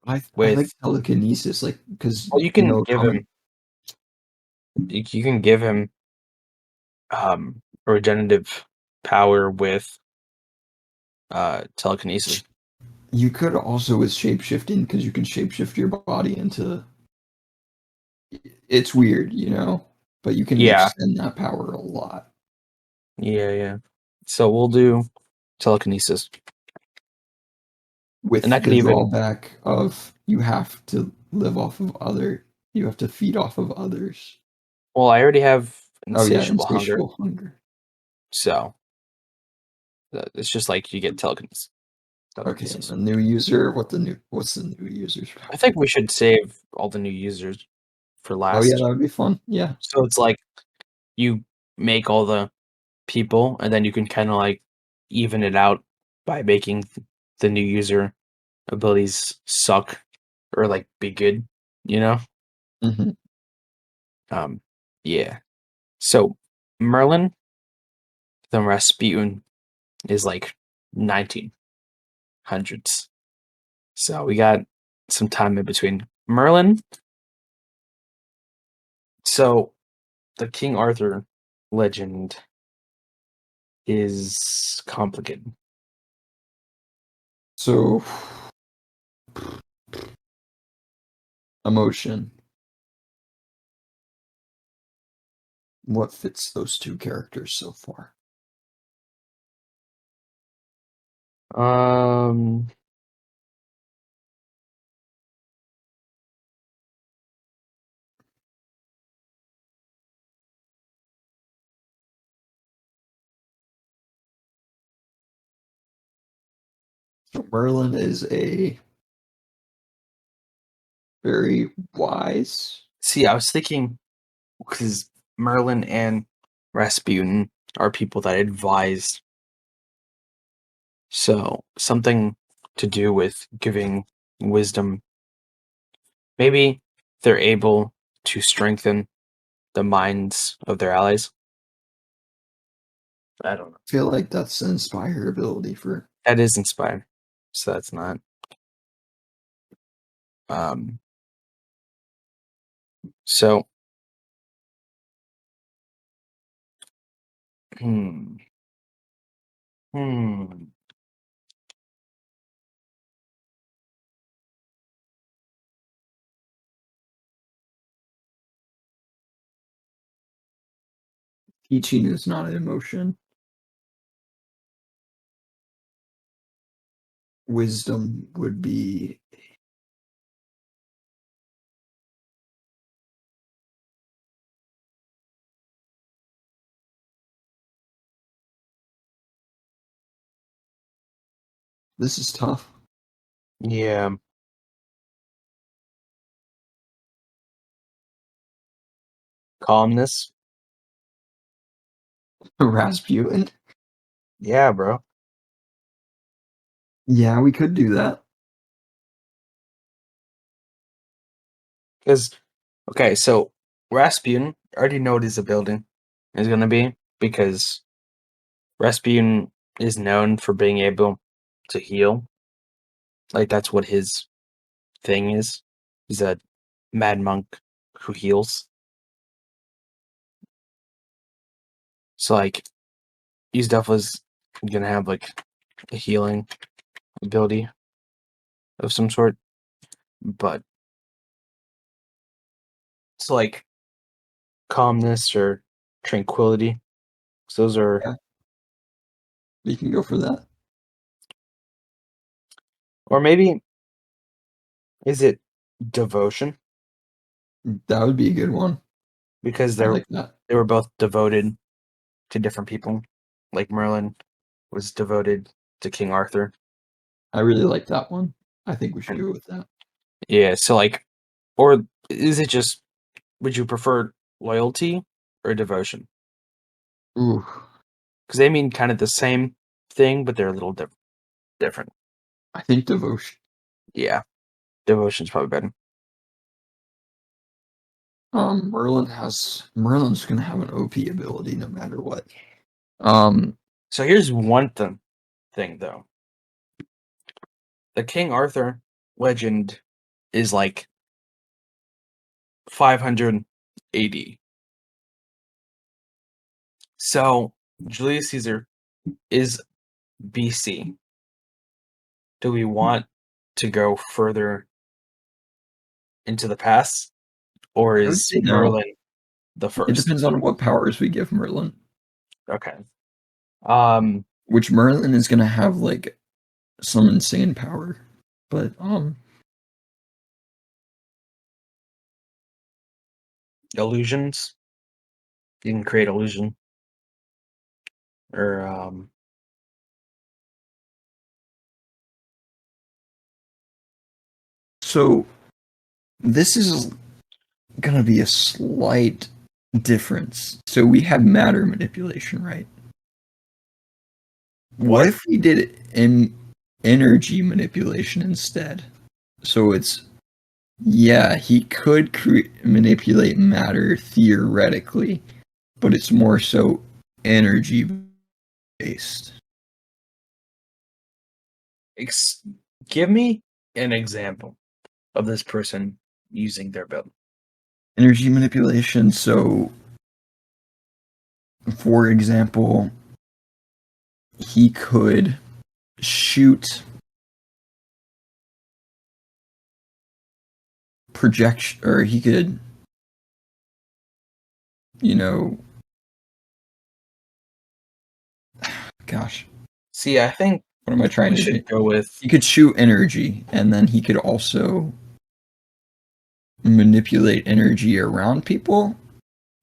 I like with telekinesis, like because well, you can give common. him you can give him a regenerative power with telekinesis. You could also with shapeshifting because you can shapeshift your body into. It's weird, but you can Yeah, extend that power a lot yeah. So we'll do telekinesis, and with that could the even drawback of you have to live off of you have to feed off of others. well, I already have Oh yeah, insatiable hunger, insatiable hunger. so it's just like you get telekinesis. Okay, and Telekinesis. the new user, what's the new user's I power? think we should save all the new users for Oh yeah, last. that would be fun. Yeah. So it's like you make all the people, and then you can kind of like even it out by making the new user abilities suck or like be good, you know? Hmm. Um, yeah. So Merlin, the Rasputin is like 1900s. So we got some time in between. Merlin, so the King Arthur legend is complicated. So emotion. What fits those two characters so far? Um, Merlin is a very wise. See, I was thinking because Merlin and Rasputin are people that advise. So something to do with giving wisdom. Maybe they're able to strengthen the minds of their allies. I don't know. I feel like that's an inspired ability for. That is inspired. So that's not. So hmm. Hmm. Teaching is not an emotion. Wisdom would be. This is tough. Yeah. Calmness. Rasputin. Yeah, bro. Yeah, we could do that. Because okay, so Rasputin I already know what his ability is gonna be because Rasputin is known for being able to heal. Like that's what his thing is. He's a mad monk who heals. So like he's definitely gonna have like a healing ability of some sort. But it's like calmness or tranquility. So those are Yeah. We can go for that. or maybe is it devotion? That would be a good one. Because I like that. they were both devoted to different people. Like Merlin was devoted to King Arthur. I really like that one. I think we should And go with that. yeah, so like or is it just would you prefer loyalty or devotion? Ooh, Because they mean kind of the same thing, but they're a little different. I think devotion. Yeah, devotion's probably better. Merlin's gonna have an OP ability no matter what. So here's one thing though. The King Arthur legend is like 580. So Julius Caesar is BC. Do we want to go further into the past, or I would is say no. Merlin the It first? depends on what powers we give Merlin. Okay. Um, Which Merlin is gonna have like some insane power, but illusions. You can create illusion, or so this is gonna be a slight difference. So we have matter manipulation, right? What if we did energy manipulation instead? So it's yeah, he could manipulate matter theoretically, but it's more so energy based. give me an example of this person using their build. Energy manipulation. So, for example, he could shoot projection, or he could, you know, gosh, See, I think what am I trying we to do? should go with He could shoot energy, and then he could also manipulate energy around people.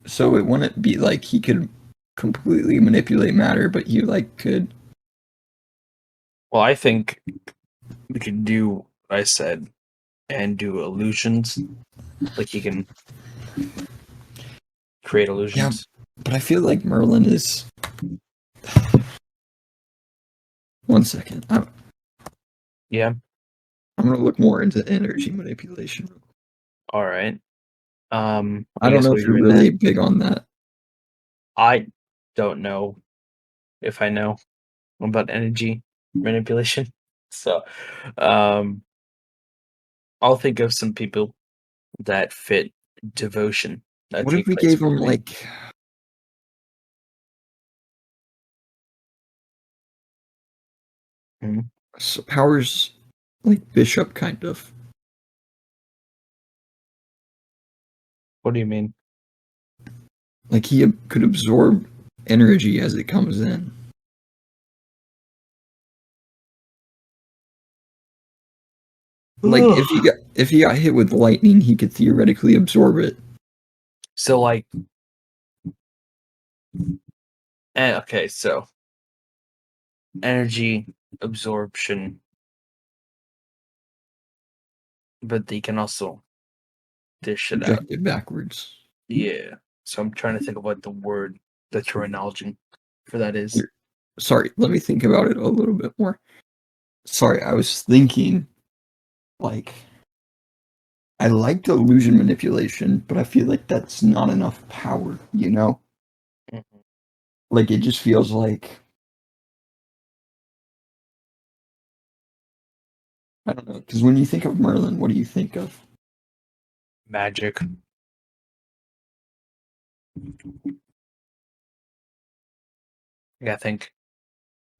So it wouldn't be like he could completely manipulate matter, but he like could. well, I think we could do what I said and do illusions. Like he can create illusions. But I feel like Merlin is. One second. Yeah. I'm gonna look more into energy manipulation. All right. I don't guess know what if you're you're in really that. big on that. I don't know if I know about energy manipulation. So, um, I'll think of some people that fit devotion that What if take we place gave him weekly. like Mhm. powers like Bishop kind of? What do you mean? Like he could absorb energy as it comes in. Like if he got hit with lightning, he could theoretically absorb it. So, like, okay, so energy absorption, but they can also dish it out. Project it backwards. Yeah. So I'm trying to think of what the word, the terminology for that is. Sorry, let me think about it a little bit more. Sorry, I was thinking like I liked illusion manipulation, but I feel like that's not enough power, you know? Mhm. Like it just feels like I don't know, because when you think of Merlin, what do you think of? Magic. I think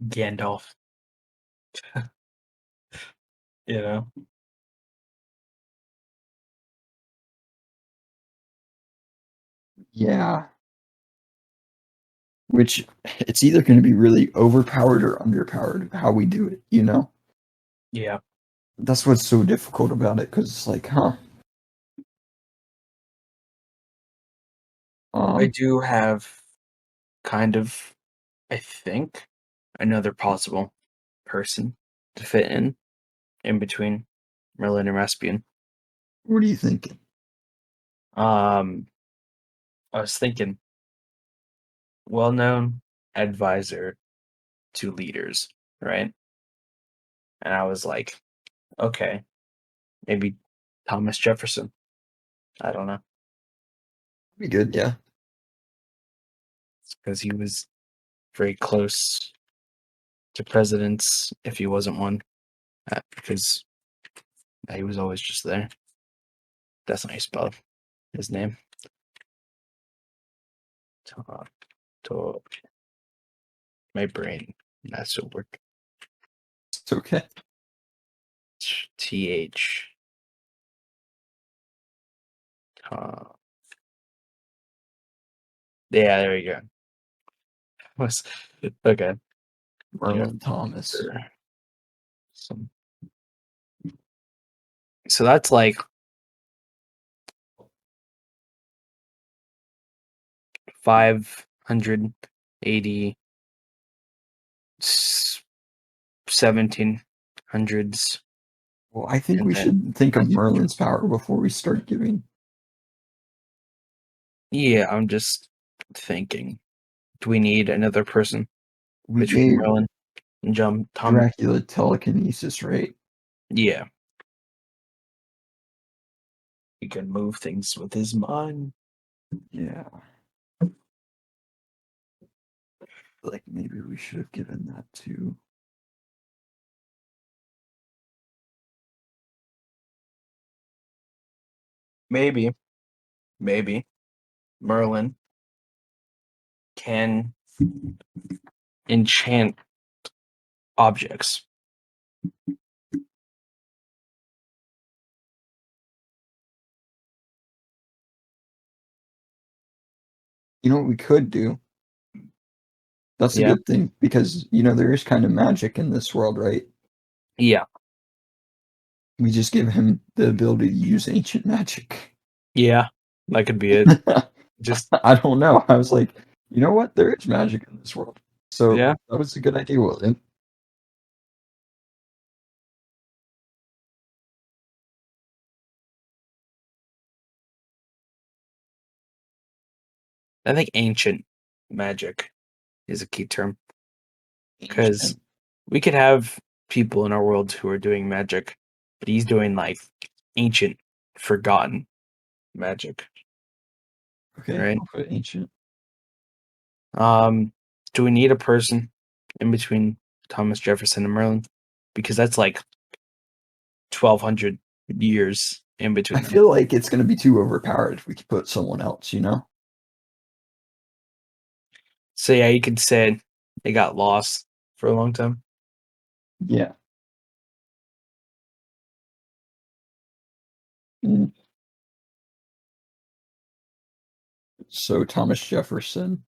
Gandalf. You know? Yeah. Which it's either going to be really overpowered or underpowered how we do it, you know? Yeah. That's what's so difficult about it, because it's like, huh? I Um, do have kind of, I think, another possible person to fit in between Merlin and Raspian. what are you thinking? Um, I was thinking, well-known advisor to leaders, right? And I was like, okay, maybe Thomas Jefferson. I don't know, Be good, yeah. because he was very close to presidents if he wasn't one, because he was always just there. That's not how you spell his name. To my brain, that's to work. It's okay. TH. Yeah, there you go. Was okay. Yeah. Merlin Thomas. Some, so that's like 580 1700s. Well, I think And we then should think of 1900s. Merlin's power before we start giving. Yeah, I'm just thinking. Do we need another person We between gave Merlin and John Thomas? Dracula telekinesis, right? Yeah. He can move things with his mind. Yeah. Like maybe we should have given that to. Maybe, maybe Merlin can enchant objects. You know what we could do? That's a Yeah. good thing because there is kind of magic in this world, right? Yeah. We just give him the ability to use ancient magic. Yeah. That could be it. Just I don't know. I was like, you know what? There is magic in this world. So yeah. that was a good idea, William. I think ancient magic is a key term because Ancient. we could have people in our world who are doing magic, but he's doing like ancient, forgotten magic, Okay, right? I'll put ancient. Do we need a person in between Thomas Jefferson and Merlin? Because that's like 1,200 years in I between them. feel like it's going to be too overpowered if we could put someone else, you know? So yeah, you could say they got lost for a long time. Yeah. Mm. So Thomas Jefferson,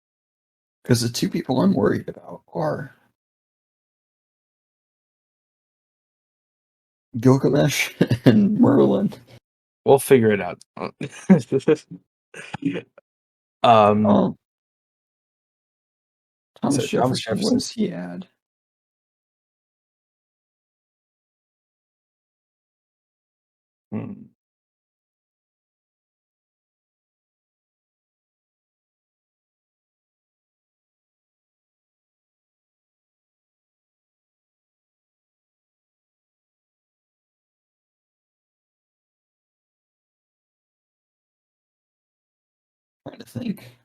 because the two people I'm worried about are Gilgamesh and Merlin. We'll figure it out. um, Um, Thomas so Thomas Jefferson, what Jefferson. does he add? Hmm. Trying to think.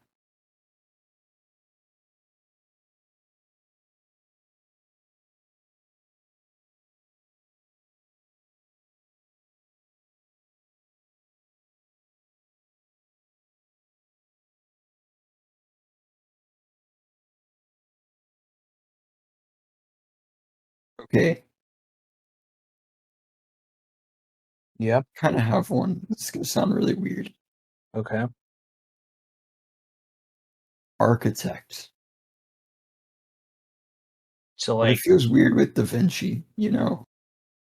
Okay, Yeah. kind of have one. This is going to sound really weird. Okay. Architect. So But it like, feels weird with Da Vinci, you know?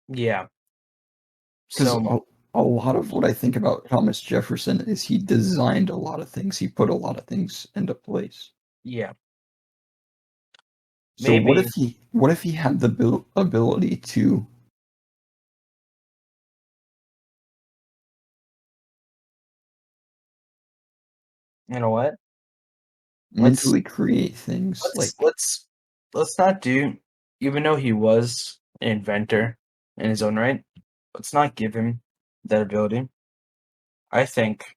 yeah. Because So a lot of what I think about Thomas Jefferson is he designed a lot of things. He put a lot of things into place. yeah, So maybe what if he had the ability to you know what? Let's mentally create things let's like let's let's not do. Even though he was an inventor in his own right, let's not give him that ability. I think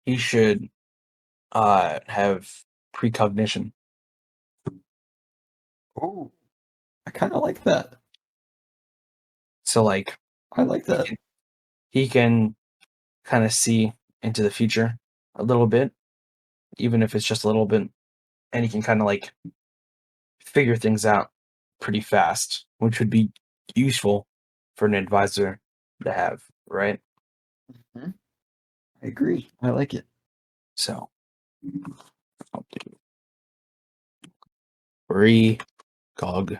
he should have precognition. oh, I kind of like that. So like I like he that. can he can kind of see into the future a little bit, even if it's just a little bit, and he can kind of like figure things out pretty fast, which would be useful for an advisor to have, right? Mhm. I agree. I like it. So I'll do precognition,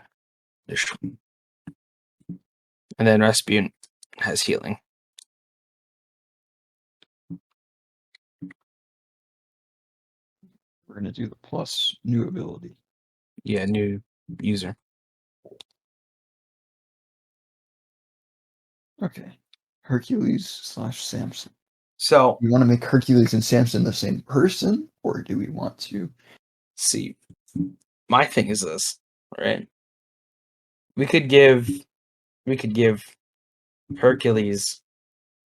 and then Rasputin has healing. We're gonna do the plus new ability. Yeah, new user. Okay. Hercules slash Samson. So We want to make Hercules and Samson the same person, or do we want to? see, my thing is this, right? We could give we could give Hercules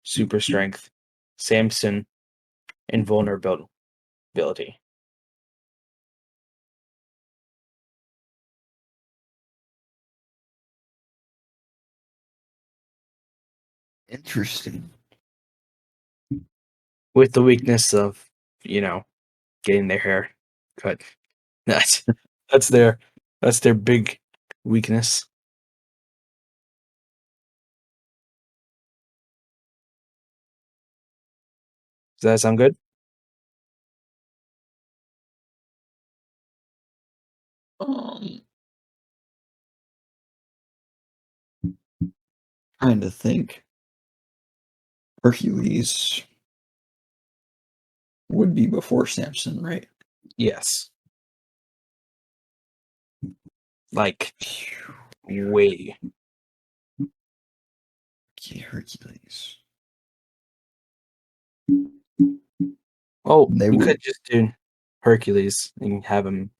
super strength, Samson invulnerability. Interesting. With the weakness of, getting their hair cut. That's that's their that's their big weakness. Does that sound good? Um, Trying to think. Hercules would be before Samson, right? Yes. Like way. Okay, Hercules. Well, They you would. could just do Hercules and have him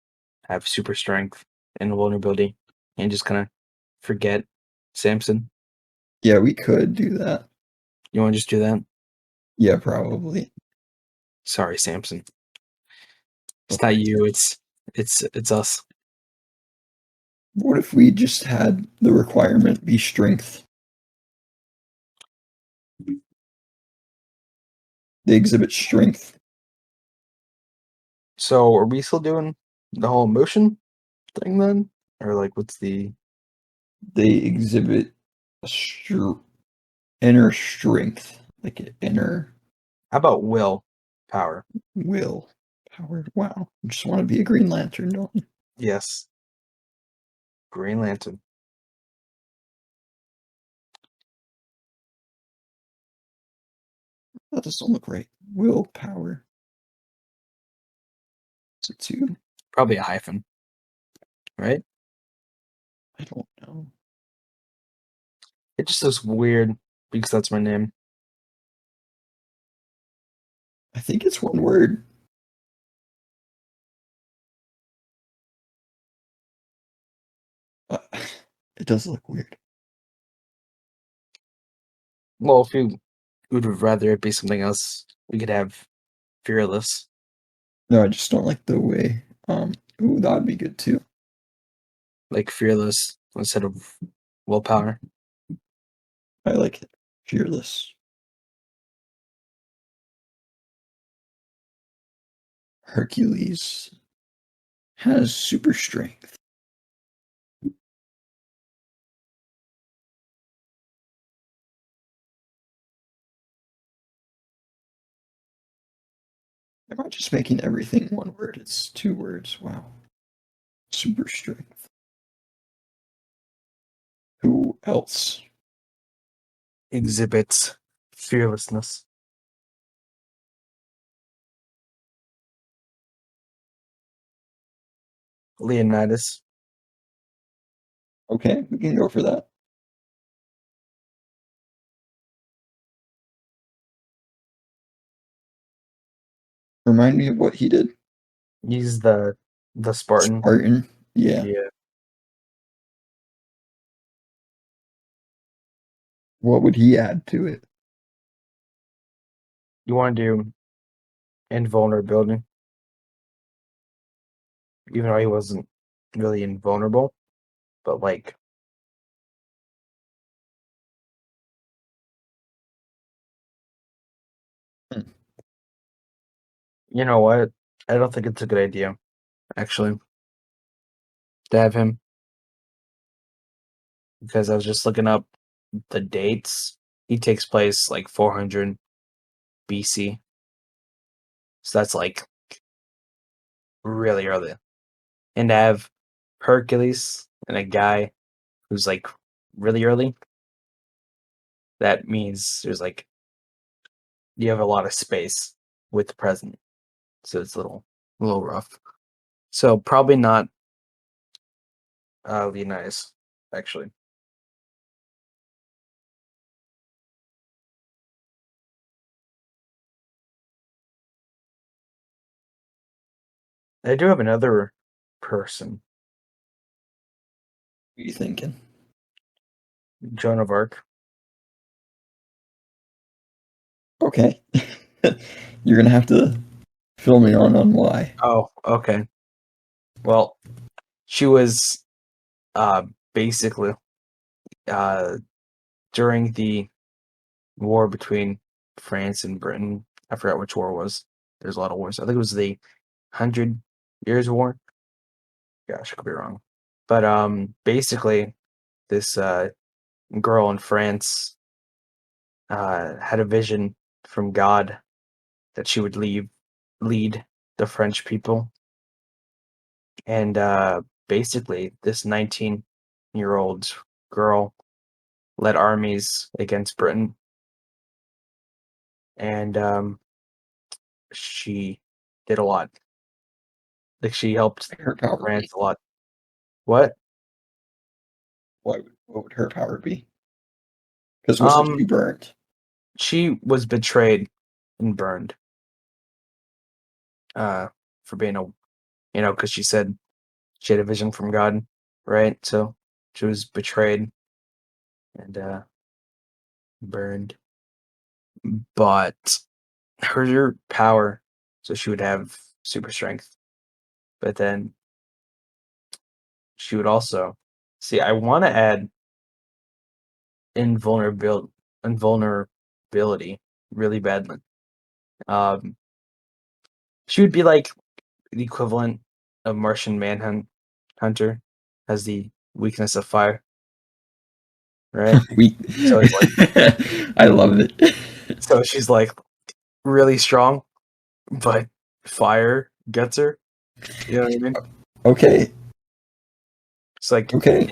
have super strength and vulnerability, and just kind of forget Samson. Yeah, we could do that. You want to just do that? Yeah, probably. Sorry, Samson. It's not Okay. you. It's us. What if we just had the requirement be strength? They exhibit strength. So are we still doing the whole emotion thing then, or like what's the? They exhibit a inner strength, like an inner How about will power? will power. Wow. I just want to be a Green Lantern, don't you? Yes, Green Lantern. That doesn't look right. Willpower. Is it two? Probably a hyphen, right? I don't know. It just looks weird because that's my name. I think it's one word. Uh, it does look weird. Well, if you would rather it be something else, we could have fearless. No, I just don't like the way. Ooh, that'd be good too. Like fearless instead of willpower. I like it. Fearless. Hercules has super strength. Am I just making everything one word? It's two words. Wow. Super strength. Who else? Exhibits fearlessness. Leonidas. Okay, we can go for that. Remind me of what he did. He's the Spartan. Spartan. Yeah. Yeah. What would he add to it? You want to do invulnerability, even though he wasn't really invulnerable, but like Hmm. you know what? I don't think it's a good idea, actually, to have him because I was just looking up the dates. He takes place like 400 BC, so that's like really early. And to have Hercules and a guy who's like really early, that means there's like you have a lot of space with the present, so it's a little rough. So probably not Leonidas, actually. I do have another person, What are you thinking? Joan of Arc. Okay. You're gonna have to fill me on why. Oh, okay. Well, she was uh basically uh during the war between France and Britain. I forgot which war it was. There's a lot of wars. I think it was the 100 Years' War. Gosh, I could be wrong. But basically, this girl in France had a vision from God that she would lead the French people, and basically, this 19-year-old girl led armies against Britain, and she did a lot. Like she helped Her power France be. a lot. What? What would her power be? Because, wasn't she Um, burned? she was betrayed and burned. for being a, because she said she had a vision from God, right? So she was betrayed and burned, but her power, so she would have super strength, but then she would also see. I want to add invulnerability really badly. Um, she would be like the equivalent of Martian Manhunter, has the weakness of fire, right? We, So it's like, I love it. so she's like really strong, but fire gets her. You know what I mean? Okay, It's like okay.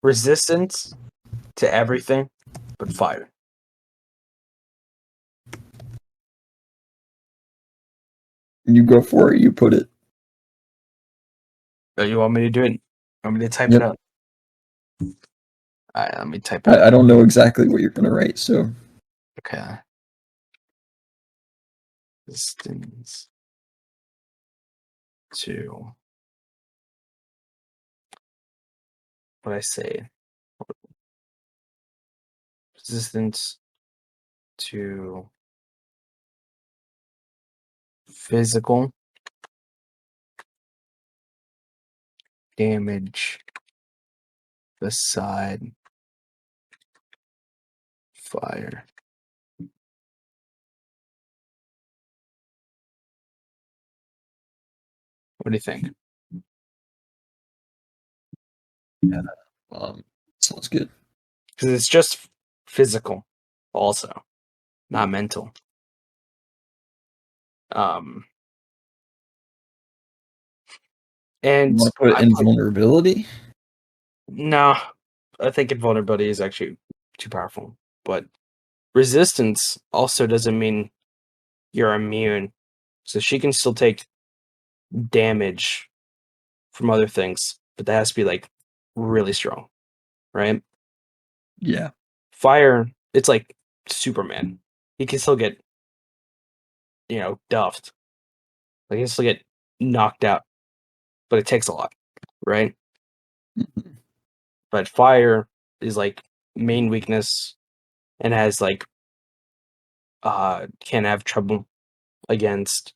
resistance to everything, but fire. You go for it. You put it. Oh, you want me to do it? Want me to type it Yep. out? All right, let me type it out. I don't know exactly what you're gonna write, so Okay. Resistance to what I say. Resistance to physical damage beside fire. What do you think? sounds good. Because it's just physical, also, not mental. You And want to put invulnerability? no, I think invulnerability is actually too powerful. But resistance also doesn't mean you're immune. So she can still take damage from other things, but that has to be like really strong, right? Yeah. Fire, it's like Superman. He can still get, duffed. Like he can still get knocked out, but it takes a lot, right? Mhm. But fire is like main weakness and has like can have trouble against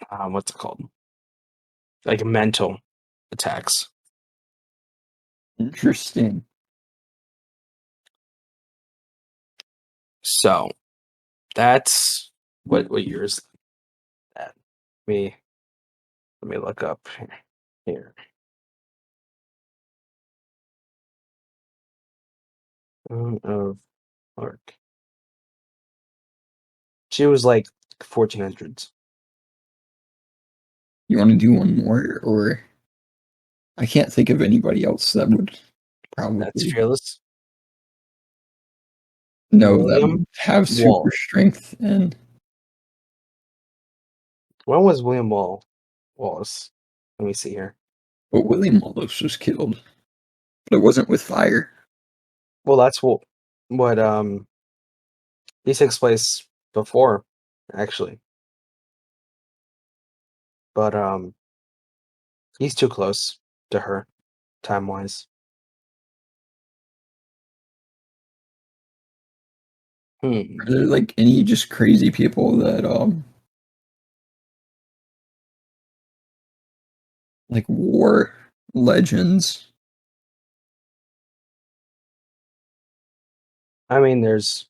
what's it called? Like mental attacks. Interesting. So that's what yours that me let me look up here. Of Arc. She was like 1400s. You want to do one more, or I can't think of anybody else that would That's probably fearless. know that William would have super Wall. strength. And When was William Wallace? Let me see here. but William Wallace was killed, but it wasn't with fire. Well, that's what he takes place before, actually. But he's too close to her, time wise. Are there like any just crazy people that like war legends? I mean, there's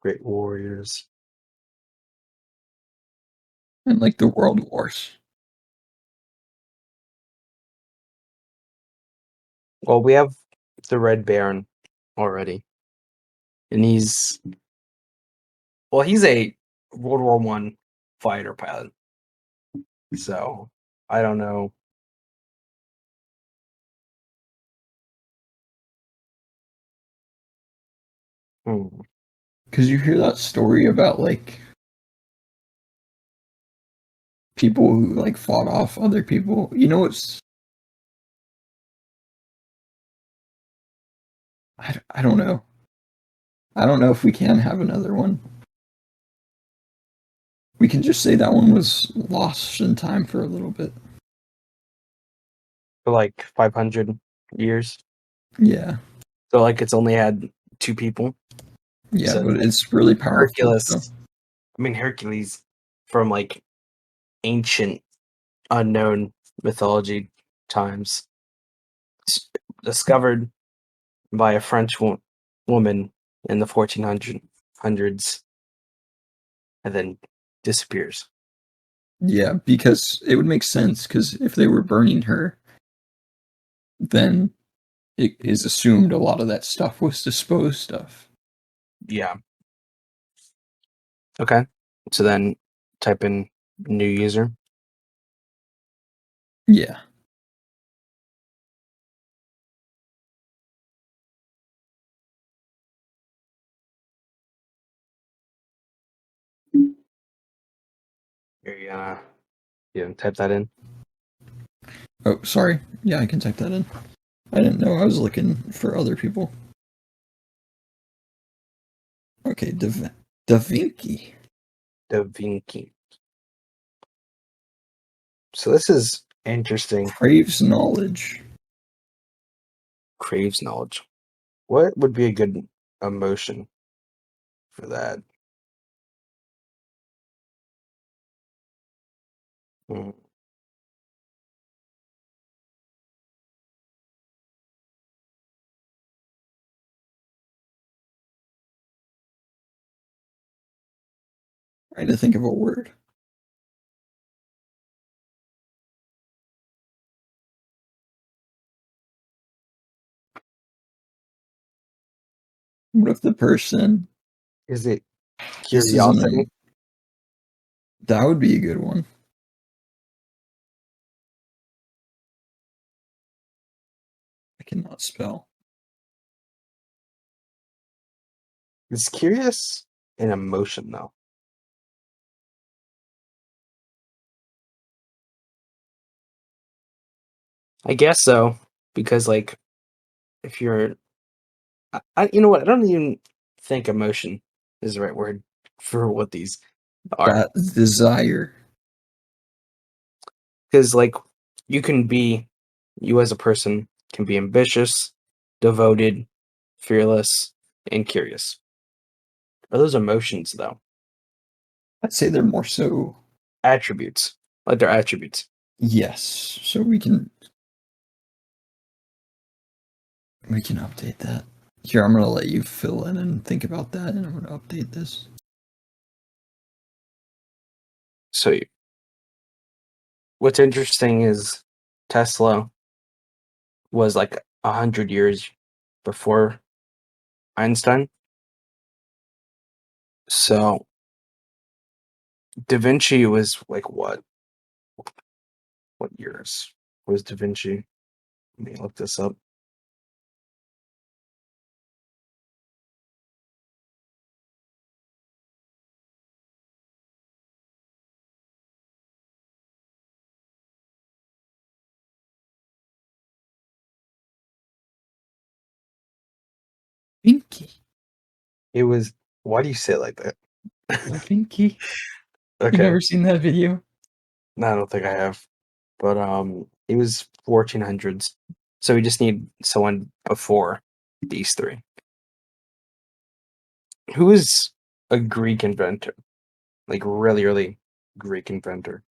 great warriors. And like the world wars? Well, we have the Red Baron already, and he's a World War One fighter pilot. So I don't know. Hmm. Because you hear that story about like people who like fought off other people. It's I don't know. I don't know if we can have another one. We can just say that one was lost in time for a little bit. For like 500 years. Yeah. So like it's only had two people. Yeah, So but it's really powerful. So. Hercules. I mean Hercules from like ancient unknown mythology times discovered by a French woman in the 1400s and then disappears. Yeah, because it would make sense, because if they were burning her, then it is assumed a lot of that stuff was disposed of. Yeah. Okay. So then type in new user. Yeah. Here you type that in. Oh, sorry. Yeah, I can type that in. I didn't know I was looking for other people. Okay, Da Vinci. Da Vinci. So this is interesting. Craves knowledge. Craves knowledge. What would be a good emotion for that? Hmm. Trying to think of a word. What if the person? Is it This isn't curiosity? that would be a good one. I cannot spell. Is curious an emotion though? I guess so, because like if you're, you know what? I don't even think emotion is the right word for what these are, That desire. because like you can be, you as a person can be ambitious, devoted, fearless, and curious. Are those emotions though? I'd say they're more so. Attributes, like they're attributes. Yes. So we can update that. Here, I'm gonna let you fill in and think about that, and I'm gonna update this. So what's interesting is Tesla was like 100 years before Einstein. So Da Vinci was like what? What years was Da Vinci? Let me look this up. Vinci. It was. Why do you say it like that? Vinci. You've Okay, never seen that video? no, I don't think I have. But it was 1400s. So we just need someone before these three. Who is a Greek inventor? Like really, really Greek inventor.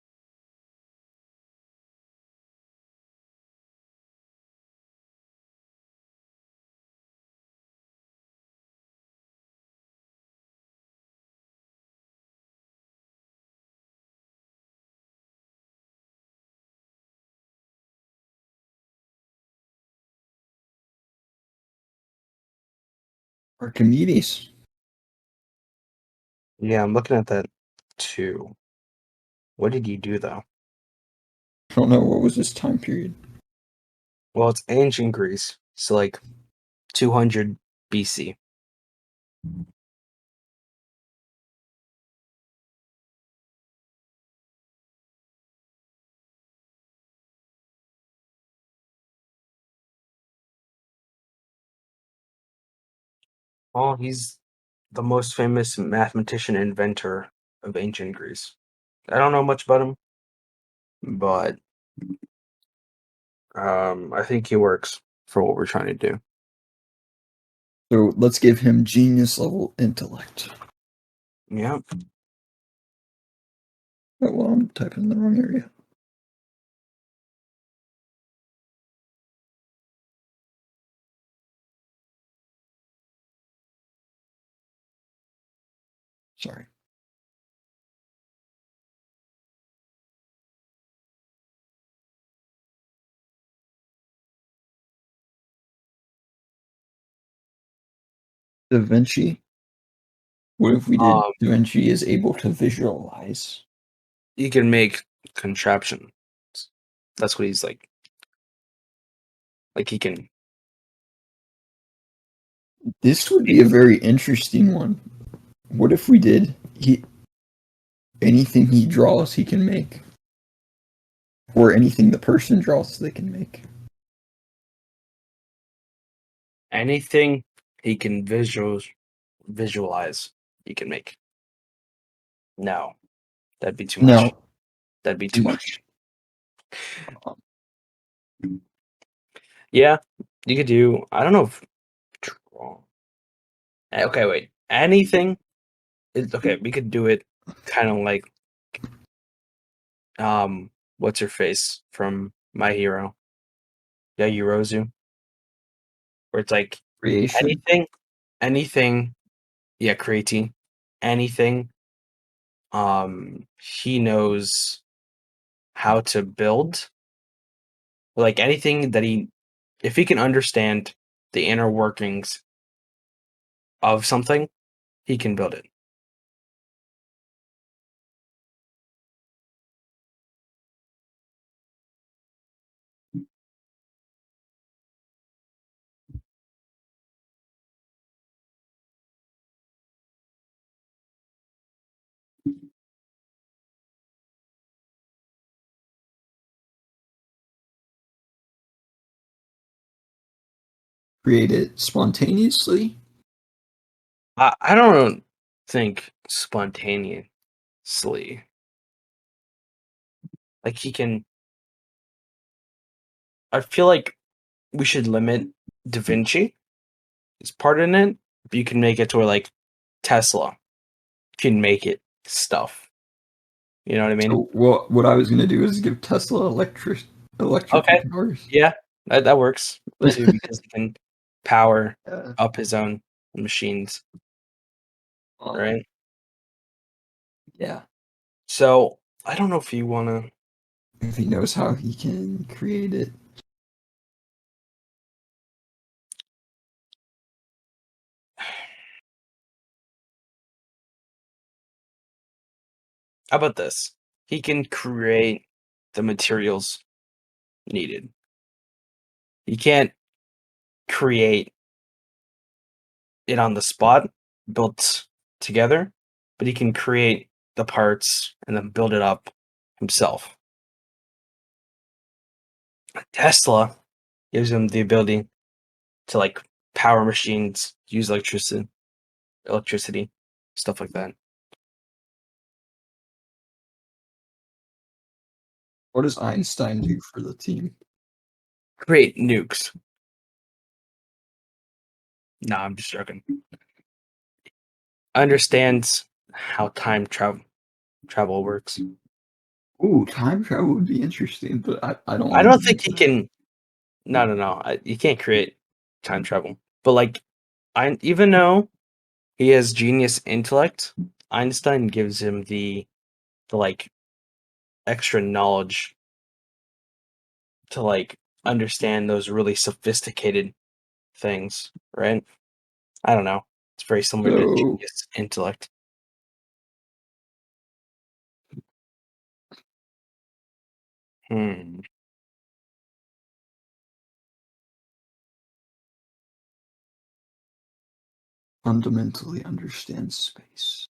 Archimedes. Yeah, I'm looking at that too. What did he do though? I don't know what was this time period. Well, it's ancient Greece, so like 200 BC. Oh, he's the most famous mathematician and inventor of ancient Greece. I don't know much about him, but I think he works for what we're trying to do. So let's give him genius level intellect. Yeah. Oh, well, I'm typing in the wrong area. Sorry. Da Vinci. What if we did Um, Da Vinci is able to visualize? he can make contraptions. That's what he's like. Like he can. This would be a very interesting one. What if we did anything he draws he can make? Or anything the person draws they can make. Anything he can visualize, he can make. No, that'd be too much. No, That'd be too too much. much. Yeah, you could do. I don't know if draw. Okay, wait. Anything is okay. We could do it kind of like what's her face from My Hero? Yeah, Yurozu. Where it's like Creation. anything. Yeah, creatine. Anything. He knows how to build. Like anything that if he can understand the inner workings of something, he can build it. Create it spontaneously. I don't think spontaneously. Like he can. I feel like we should limit Da Vinci is part in it, but you can make it to where like Tesla can make it stuff. You know what I mean? So what I was gonna do is give Tesla electrical Okay. powers. Yeah, that works too because he can power Yeah. up his own machines, Um, right? yeah. So I don't know if you want to. If he knows how he can create it. How about this? He can create the materials needed. He can't create it on the spot, built together, but he can create the parts and then build it up himself. Tesla gives him the ability to like power machines, use electricity, stuff like that. What does Einstein do for the team? Create nukes. No, I'm just joking. Understands how travel works. Ooh, time travel would be interesting, but I don't I want don't to think use he that. can. No. You can't create time travel. But like, even though he has genius intellect, Einstein gives him the like extra knowledge to like understand those really sophisticated things, right? I don't know. It's very similar to So genius intellect. Hmm. fundamentally understands space.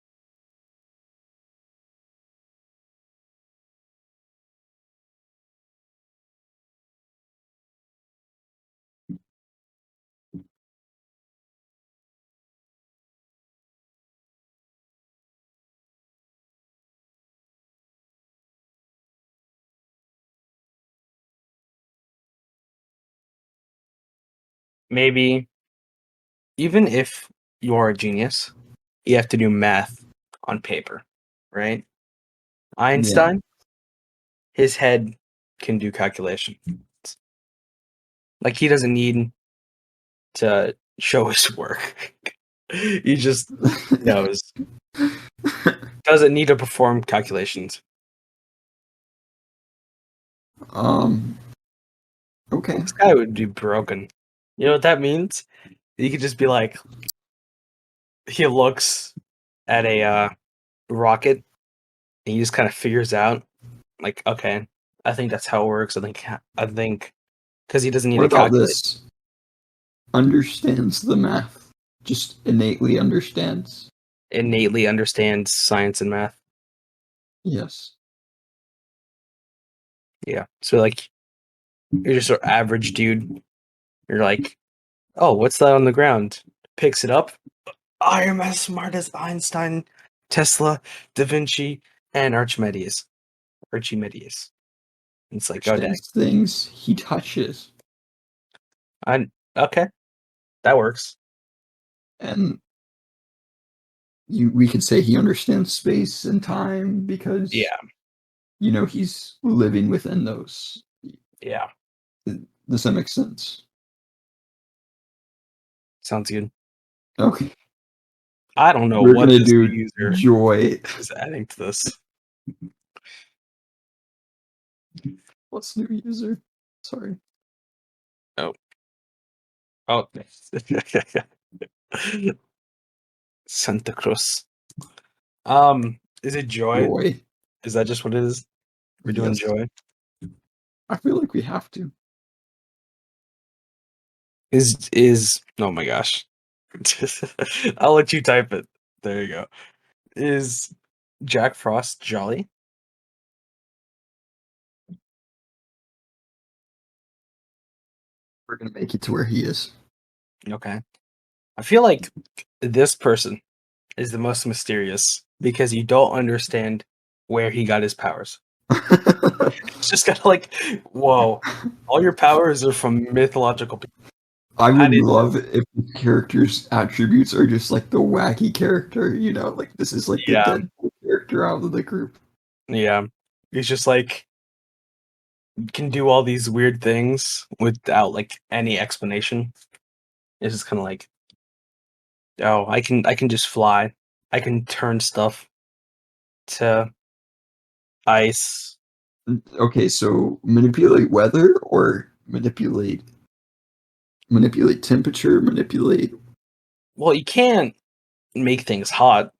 maybe even if you are a genius, you have to do math on paper, right? Yeah. Einstein, his head can do calculation. Like he doesn't need to show his work. He just knows. Doesn't need to perform calculations. um. Okay. This guy would be broken. You know what that means? He could just be like, he looks at a rocket and he just kind of figures out, like, okay, I think that's how it works. I think, because he doesn't need What to about calculate. this? Understands the math. Just innately understands. Innately understands science and math. Yes. Yeah. So like, you're just an average dude. You're like, oh, what's that on the ground? Picks it up. I am as smart as Einstein, Tesla, Da Vinci, and Archimedes. Archimedes. It's like, oh dang. Understands things he touches. I okay, that works. And we could say he understands space and time because Yeah, he's living within those. yeah, Does that make sense? sounds good. Okay. I don't know We're what gonna this do new user joy. is adding to this. What's new user? Sorry. Oh, oh, Santa Cruz. Is it Joy? Joy. Is that just what it is? We're doing Yes. Joy. I feel like we have to. Is oh my gosh. I'll let you type it. There you go. Is Jack Frost jolly? We're gonna make it to where he is. Okay. I feel like this person is the most mysterious because you don't understand where he got his powers. It's just kind of like, whoa, all your powers are from mythological people. I How would did love if the character's attributes are just like the wacky character, like this is like the yeah, Deadpool character out of the group. yeah. He's just like can do all these weird things without like any explanation. It's just kind of like, oh, I can just fly. I can turn stuff to ice. Okay, so manipulate weather or manipulate temperature, manipulate. Well, you can't make things hot.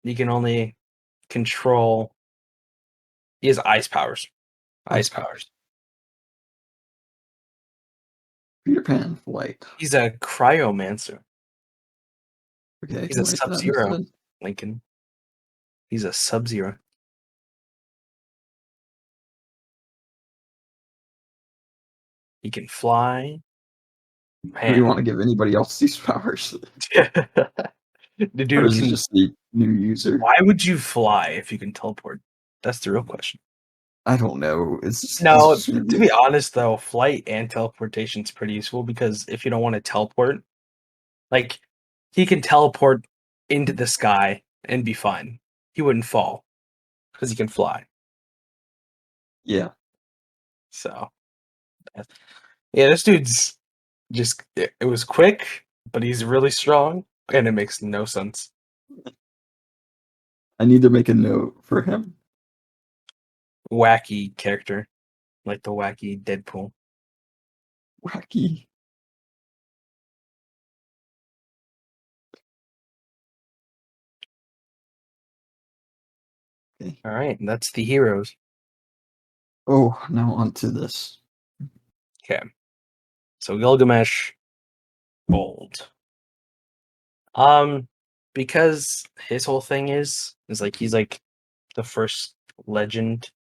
You can only control. He has ice powers. Ice Ice powers. Peter Pan flight. He's a cryomancer. Okay, I He's can a write that Sub-Zero, instead. Lincoln. He's a Sub-Zero. He can fly. Do we Man. want to give anybody else these powers? The Or dude is it can. just the new user? Why would you fly if you can teleport? That's the real question. I don't know. It's No, just gonna to be be honest though, flight and teleportation is pretty useful because if you don't want to teleport, like he can teleport into the sky and be fine. He wouldn't fall because he can fly. yeah. So yeah, this dude's just it was quick, but he's really strong, and it makes no sense. I need to make a note for him. Wacky character, like the wacky Deadpool. Wacky. Okay. All right, and that's the heroes. Oh, now on to this. Okay, so Gilgamesh, bold. Because his whole thing is like he's like the first legend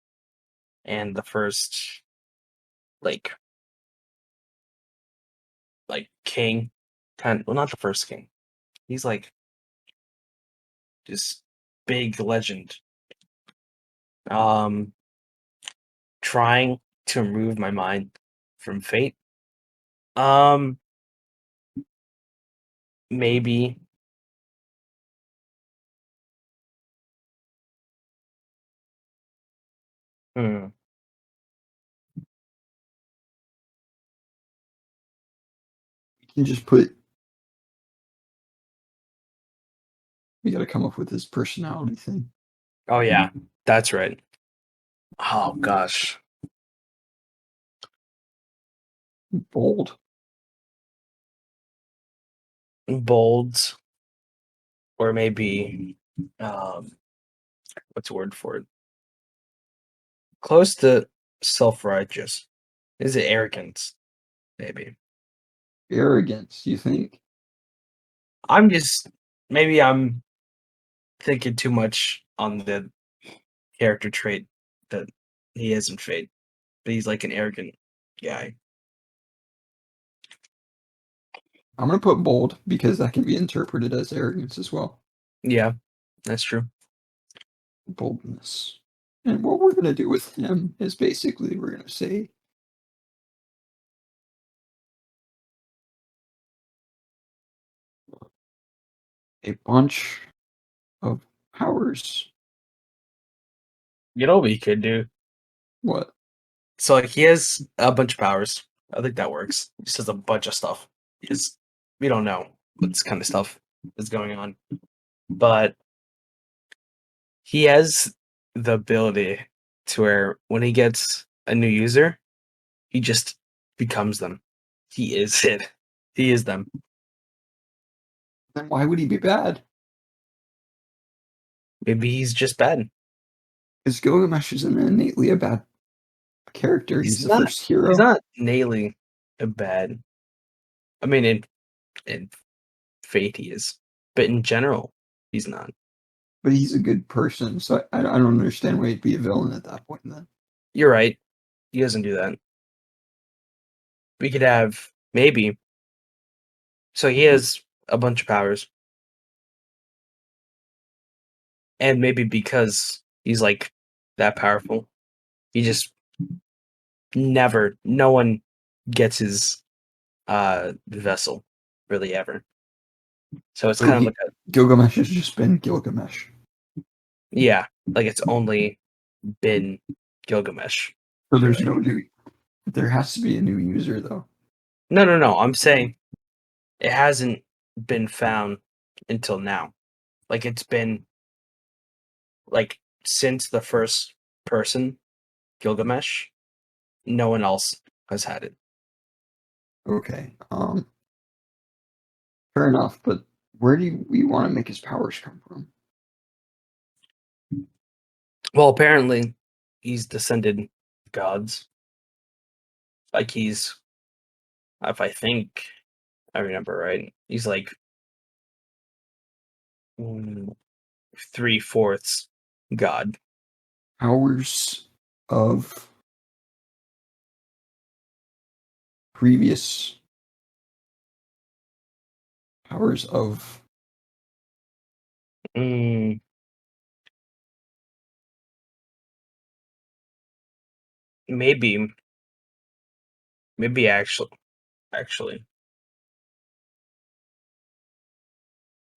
and the first like king, well, not the first king. He's like this big legend. Um, trying to remove my mind from fate. Um, maybe. Hmm. You can just put. We got to come up with this personality thing. Oh yeah, that's right. Oh gosh, Bold. bold, or maybe what's the word for it? Close to self-righteous. Is it arrogance? Maybe. Arrogance, you think? I'm just maybe I'm thinking too much on the character trait that he is in Fate, but he's like an arrogant guy. I'm going to put bold because that can be interpreted as arrogance as well. Yeah, that's true. Boldness. And what we're going to do with him is basically we're going to say a bunch of powers. You know what we could do? What? So like he has a bunch of powers. I think that works. He just has a bunch of stuff. Because we don't know what this kind of stuff is going on. But he has the ability to where when he gets a new user, he just becomes them. He is it. He is them. Then why would he be bad? Maybe he's just bad. Because Gilgamesh isn't innately a bad character. He's the first hero. He's not innately a bad. I mean, in Fate he is, but in general, he's not. But he's a good person, so I don't understand why he'd be a villain at that point then. You're right. He doesn't do that. We could have maybe. So he has a bunch of powers, and maybe because he's like that powerful, he just never. No one gets his vessel really ever. So it's So kind of like a Gilgamesh has just been Gilgamesh. yeah, like it's only been Gilgamesh. So there's no new. There has to be a new user though. No. I'm saying it hasn't been found until now. Like it's been like since the first person, Gilgamesh, no one else has had it. Okay. Fair enough, but where do we want to make his powers come from? Well, apparently he's descended gods. Like he's if I think I remember right, he's like 3/4 god. Powers of previous powers of Mm, maybe actually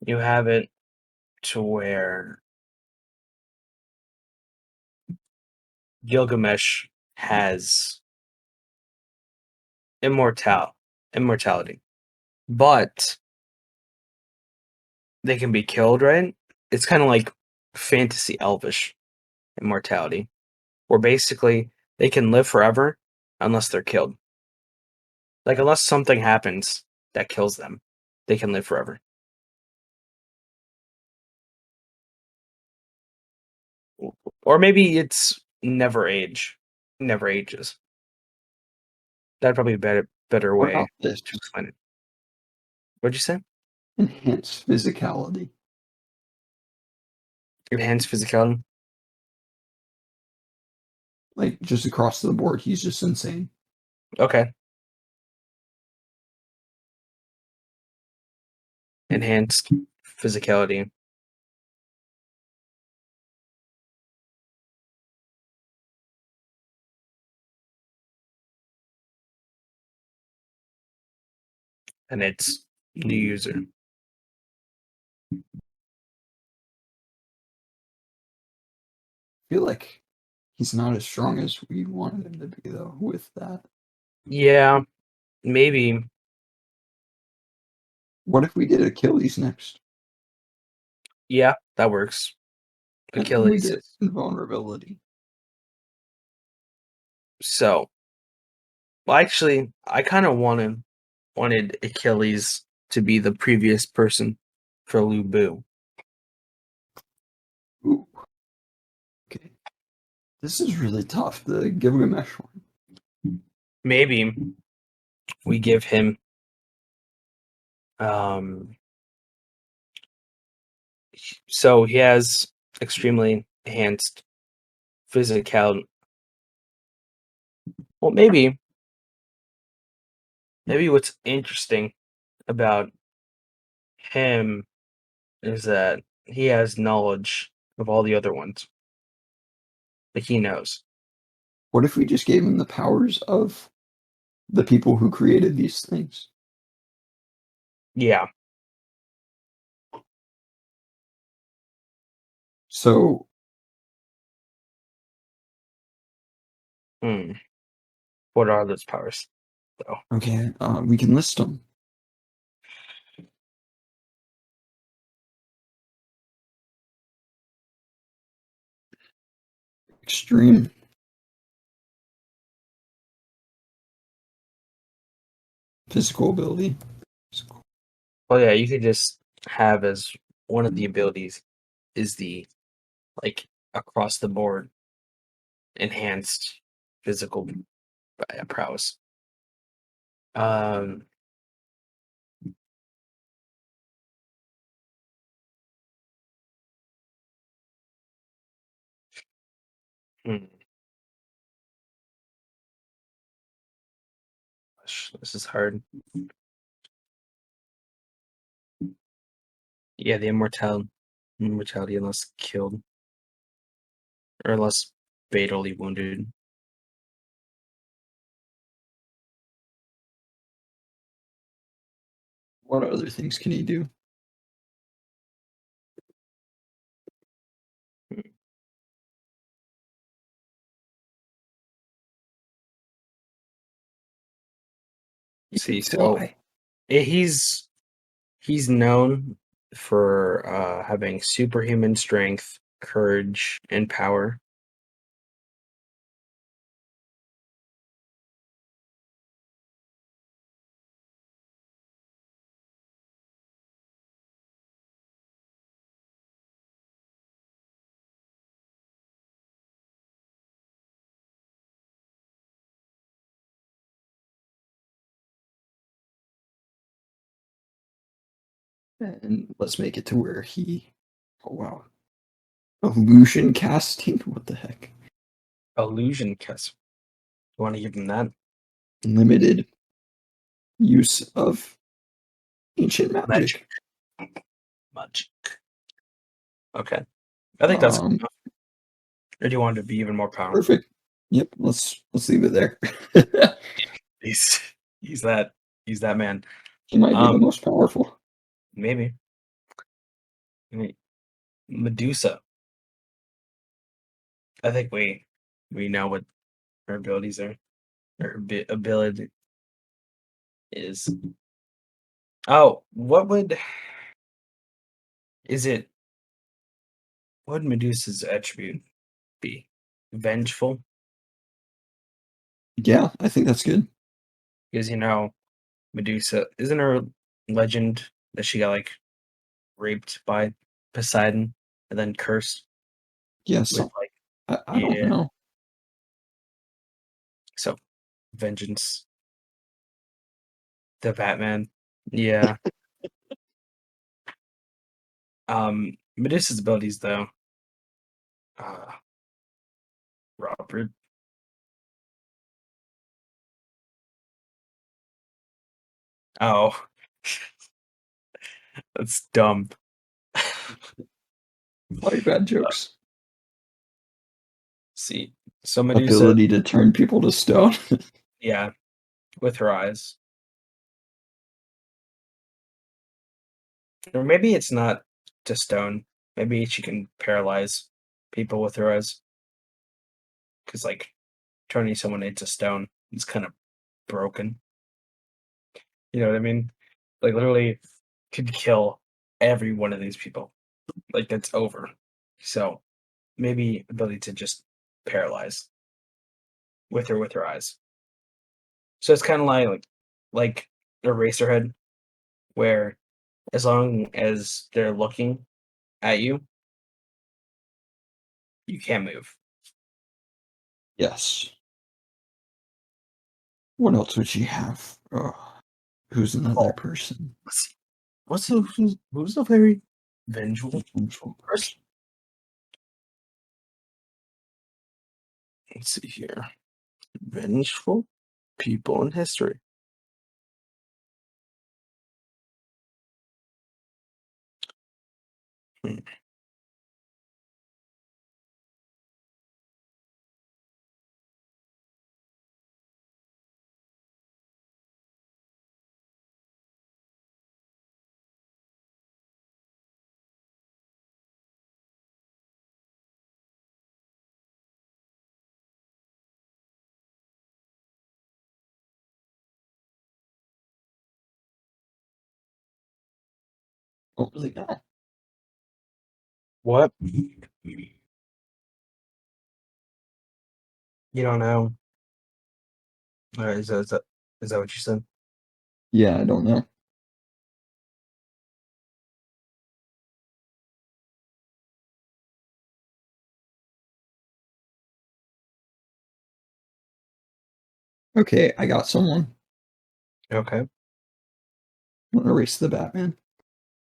you have it to where Gilgamesh has immortality, but they can be killed, right? It's kind of like fantasy elvish immortality, where basically they can live forever unless they're killed. Like unless something happens that kills them, they can live forever. Or maybe it's never ages. That'd probably be a better what way about this? to explain it. What'd you say? Enhanced physicality. Enhanced physicality? Like just across the board, he's just insane. Okay. Enhanced physicality. And it's new user. I feel like he's not as strong as we wanted him to be, though, with that. Yeah, maybe. What if we did Achilles next? Yeah, that works. And then we Achilles get is invulnerability. so. Well, actually, I kind of wanted Achilles to be the previous person for Lu Bu. Ooh, okay. This is really tough, the Gilgamesh one. Maybe we give him um so he has extremely enhanced physical. Well, maybe what's interesting about him is that he has knowledge of all the other ones. Like he knows. What if we just gave him the powers of the people who created these things? Yeah. So, Hmm. What are those powers, though? okay, we can list them. Extreme. Physical ability. Well, yeah, you could just have as one of the abilities is the like across the board enhanced physical prowess. Um, hmm, this is hard. Yeah, the immortality unless killed or unless fatally wounded. What other things can he do? He can See, so fly. he's known for having superhuman strength, courage, and power. And let's make it to where he. Oh, wow. Illusion casting? What the heck? Illusion kiss. You want to give him that Limited use of ancient magic? magic. Magic. Okay, I think that's good Um, enough. Or do you want it to be even more powerful? perfect. Yep, let's leave it there. He's he's that he's that man. He might be the Um, most powerful. maybe. Medusa. I think we know what her abilities are. Her ability is. Oh, is it? What would Medusa's attribute be? Vengeful, Yeah, I think that's good. because Medusa isn't her legend that she got like raped by Poseidon and then cursed Yes, with like I don't yeah. know. So vengeance, the Batman, yeah. Medusa's abilities though. Uh, Robert. Oh, that's dumb. Why bad jokes? See, so Medusa, Ability to turn people to stone. yeah, with her eyes, or maybe it's not to stone. Maybe she can paralyze people with her eyes. Because, like, turning someone into stone is kind of broken. You know what I mean? Like, literally could kill every one of these people. Like, that's over. So, maybe ability to just paralyze with her eyes. So it's kind of like Eraserhead, where as long as they're looking at you, you can't move. Yes. What else would she have? Who's another Oh, person? who's a very vengeful person? Let's see here. Vengeful people in history. Hmm. Don't really know. What? You don't know? Is that what you said? Yeah, I don't know. Okay, I got someone. Okay. I'm gonna erase the Batman.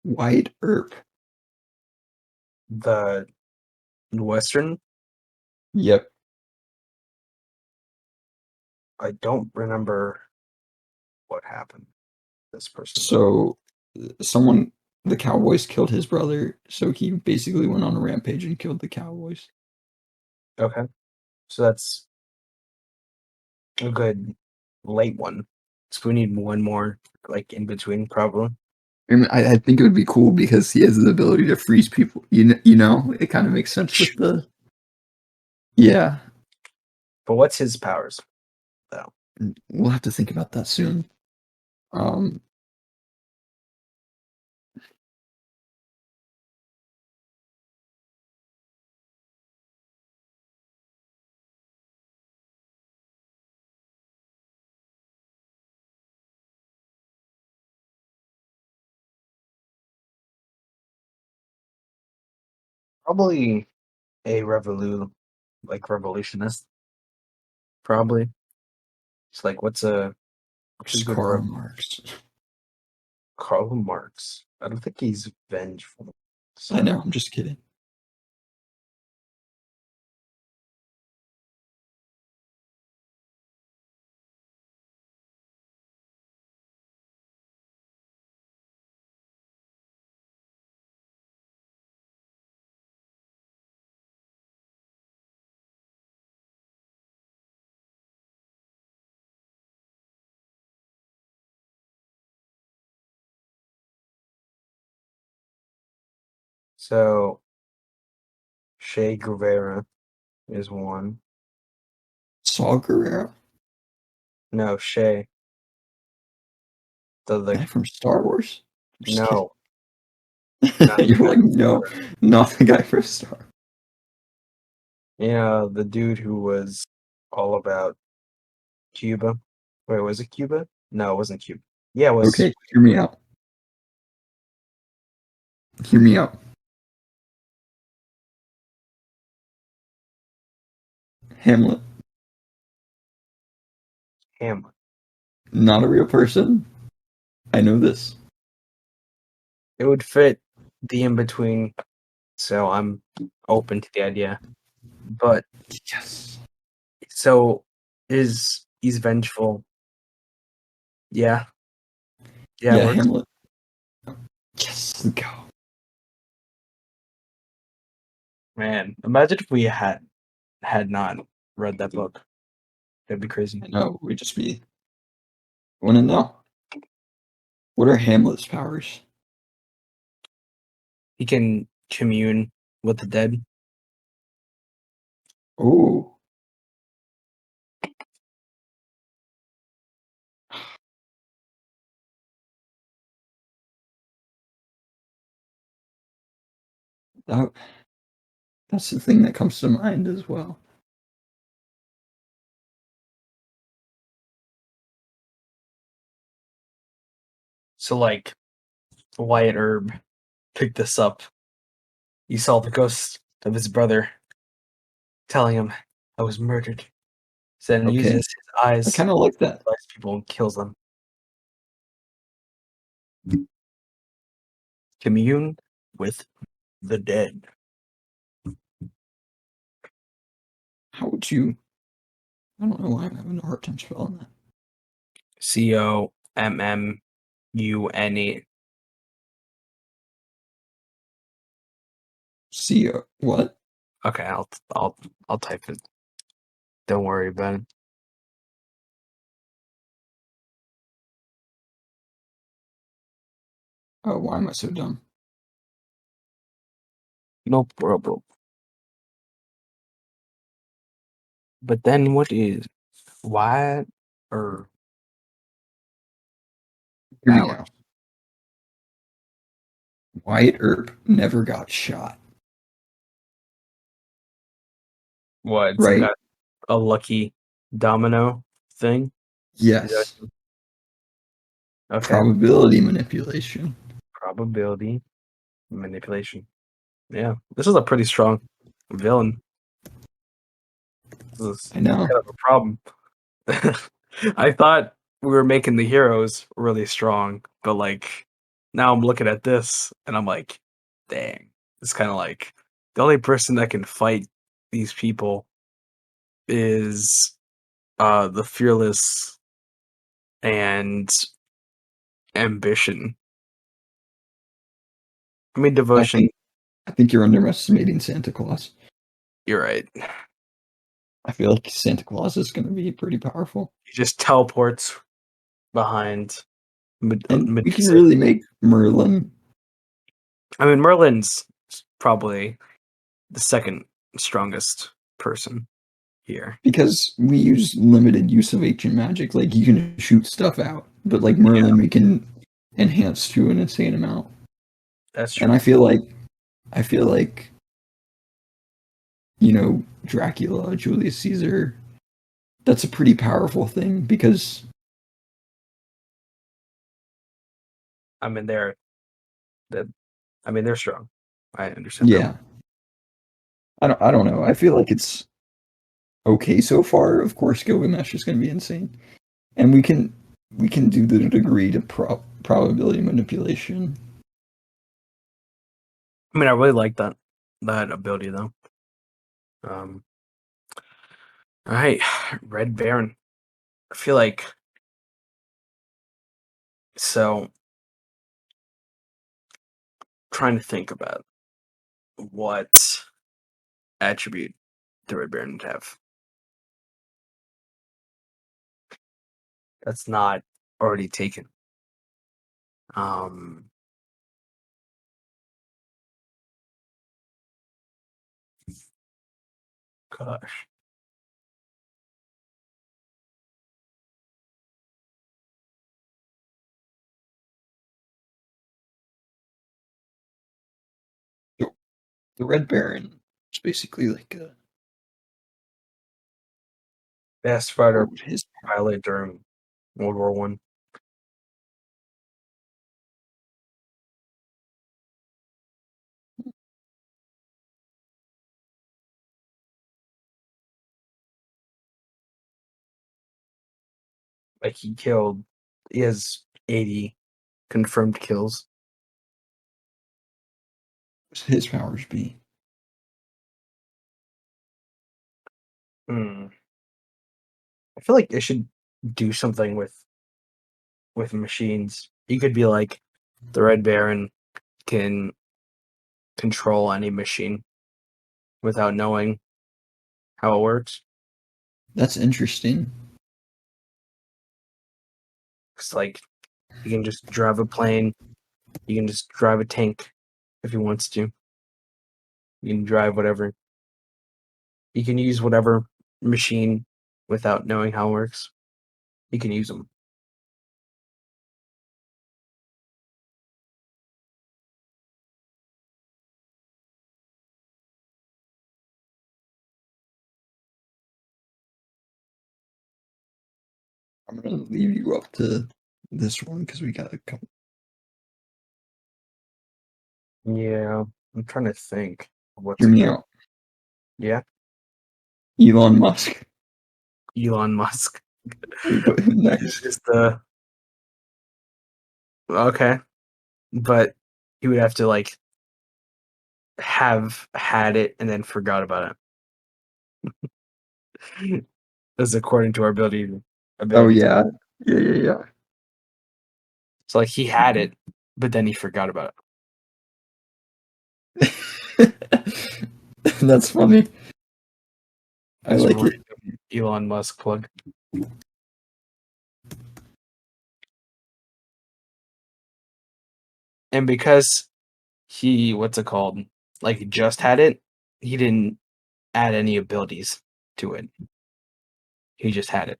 Wyatt Earp. The Western. Yep. I don't remember what happened. This person. So, the Cowboys killed his brother, so he basically went on a rampage and killed the Cowboys. Okay. So that's a good late one. So we need one more, like, in between, probably. I mean, I think it would be cool because he has the ability to freeze people. You know, it kind of makes sense with the. Yeah, But what's his powers, though? we'll have to think about that soon. Um, Probably a revolutionist. Probably. It's like, what's a just good Karl Marx. Karl Marx? I don't think he's vengeful. I So know. I'm just kidding. so Che Guevara is one. Saw Gerrera, No, Che. The guy from Star Wars. I'm just kidding. no, not the You're guy. like, no, not the guy from Star. Yeah, the dude who was all about Cuba. Wait, was it Cuba? No, it wasn't Cuba. Yeah, it was. Okay, hear me out. Hear me out. Hamlet, Hamlet. not a real person. I know this. It would fit the in between, so I'm open to the idea. But Yes. so he's vengeful? Yeah, yeah, it Yeah, works. Hamlet. Yes, go. Man, imagine if we had not read that book. That'd be crazy. I know. We just be. Want to know what are Hamlet's powers? He can commune with the dead. Oh, that, that's the thing that comes to mind as well. So like Wyatt Earp picked this up. He saw the ghost of his brother telling him, I was murdered. So then uses Okay, his I eyes kind of like that. to slice people and kills them. Commune with the dead. How would you? I don't know why I'm having a hard time spelling that. Commune. See what? Okay, I'll type it. Don't worry about it. Oh, why am I so dumb? No problem. But then what is Wyatt Earp Hear me power? now. Wyatt Earp never got shot, What, some right? kind of a lucky domino thing? Is that Yes. okay? Probability manipulation. Probability manipulation. Yeah, this is a pretty strong villain. This is I know. kind of a problem. I thought we were making the heroes really strong, but like now I'm looking at this and I'm like, dang, it's kind of like the only person that can fight these people is the fearless and ambition. I mean, I devotion. think I think you're underestimating Santa Claus. You're right. I feel like Santa Claus is going to be pretty powerful, He just teleports behind and we can Medusa. really make Merlin I mean, Merlin's probably the second strongest person here. because we use limited use of ancient magic. Like you can shoot stuff out, but like Yeah, Merlin, we can enhance to an insane amount. that's And true. I feel like Dracula, Julius Caesar. That's a pretty powerful thing because I mean, that. I mean, they're strong. I understand that. yeah, I don't know. I feel like it's okay so far. Of course, Gilgamesh is going to be insane, and we can do the degree to probability manipulation. I mean, I really like that ability though. Um, all right, Red Baron. I feel like so. Trying to think about what attribute the Red Baron would have. That's not already taken. Um, gosh. The Red Baron is basically like a Best what fighter would his pilot during World War One. Like he has 80 confirmed kills. powers be? Hmm. I feel like it should do something with machines. He could be like the Red Baron can control any machine without knowing how it works. That's interesting. It's like you can just drive a plane, you can just drive a tank, if he wants to. He can drive whatever. He can use whatever machine without knowing how it works. He can use them. I'm gonna leave you up to this one because we got a couple. Yeah, I'm trying to think. What's Hear a me good? out. Yeah, Elon Musk. Elon Musk. We put him He's next. just okay, but he would have to like have had it and then forgot about it. That's according to our Oh ability. yeah, yeah. So like he had it, but then he forgot about That's funny. it. I Just like it. random Elon Musk plug. And because he, what's it called? Like just had it, he didn't add any abilities to it. He just had it.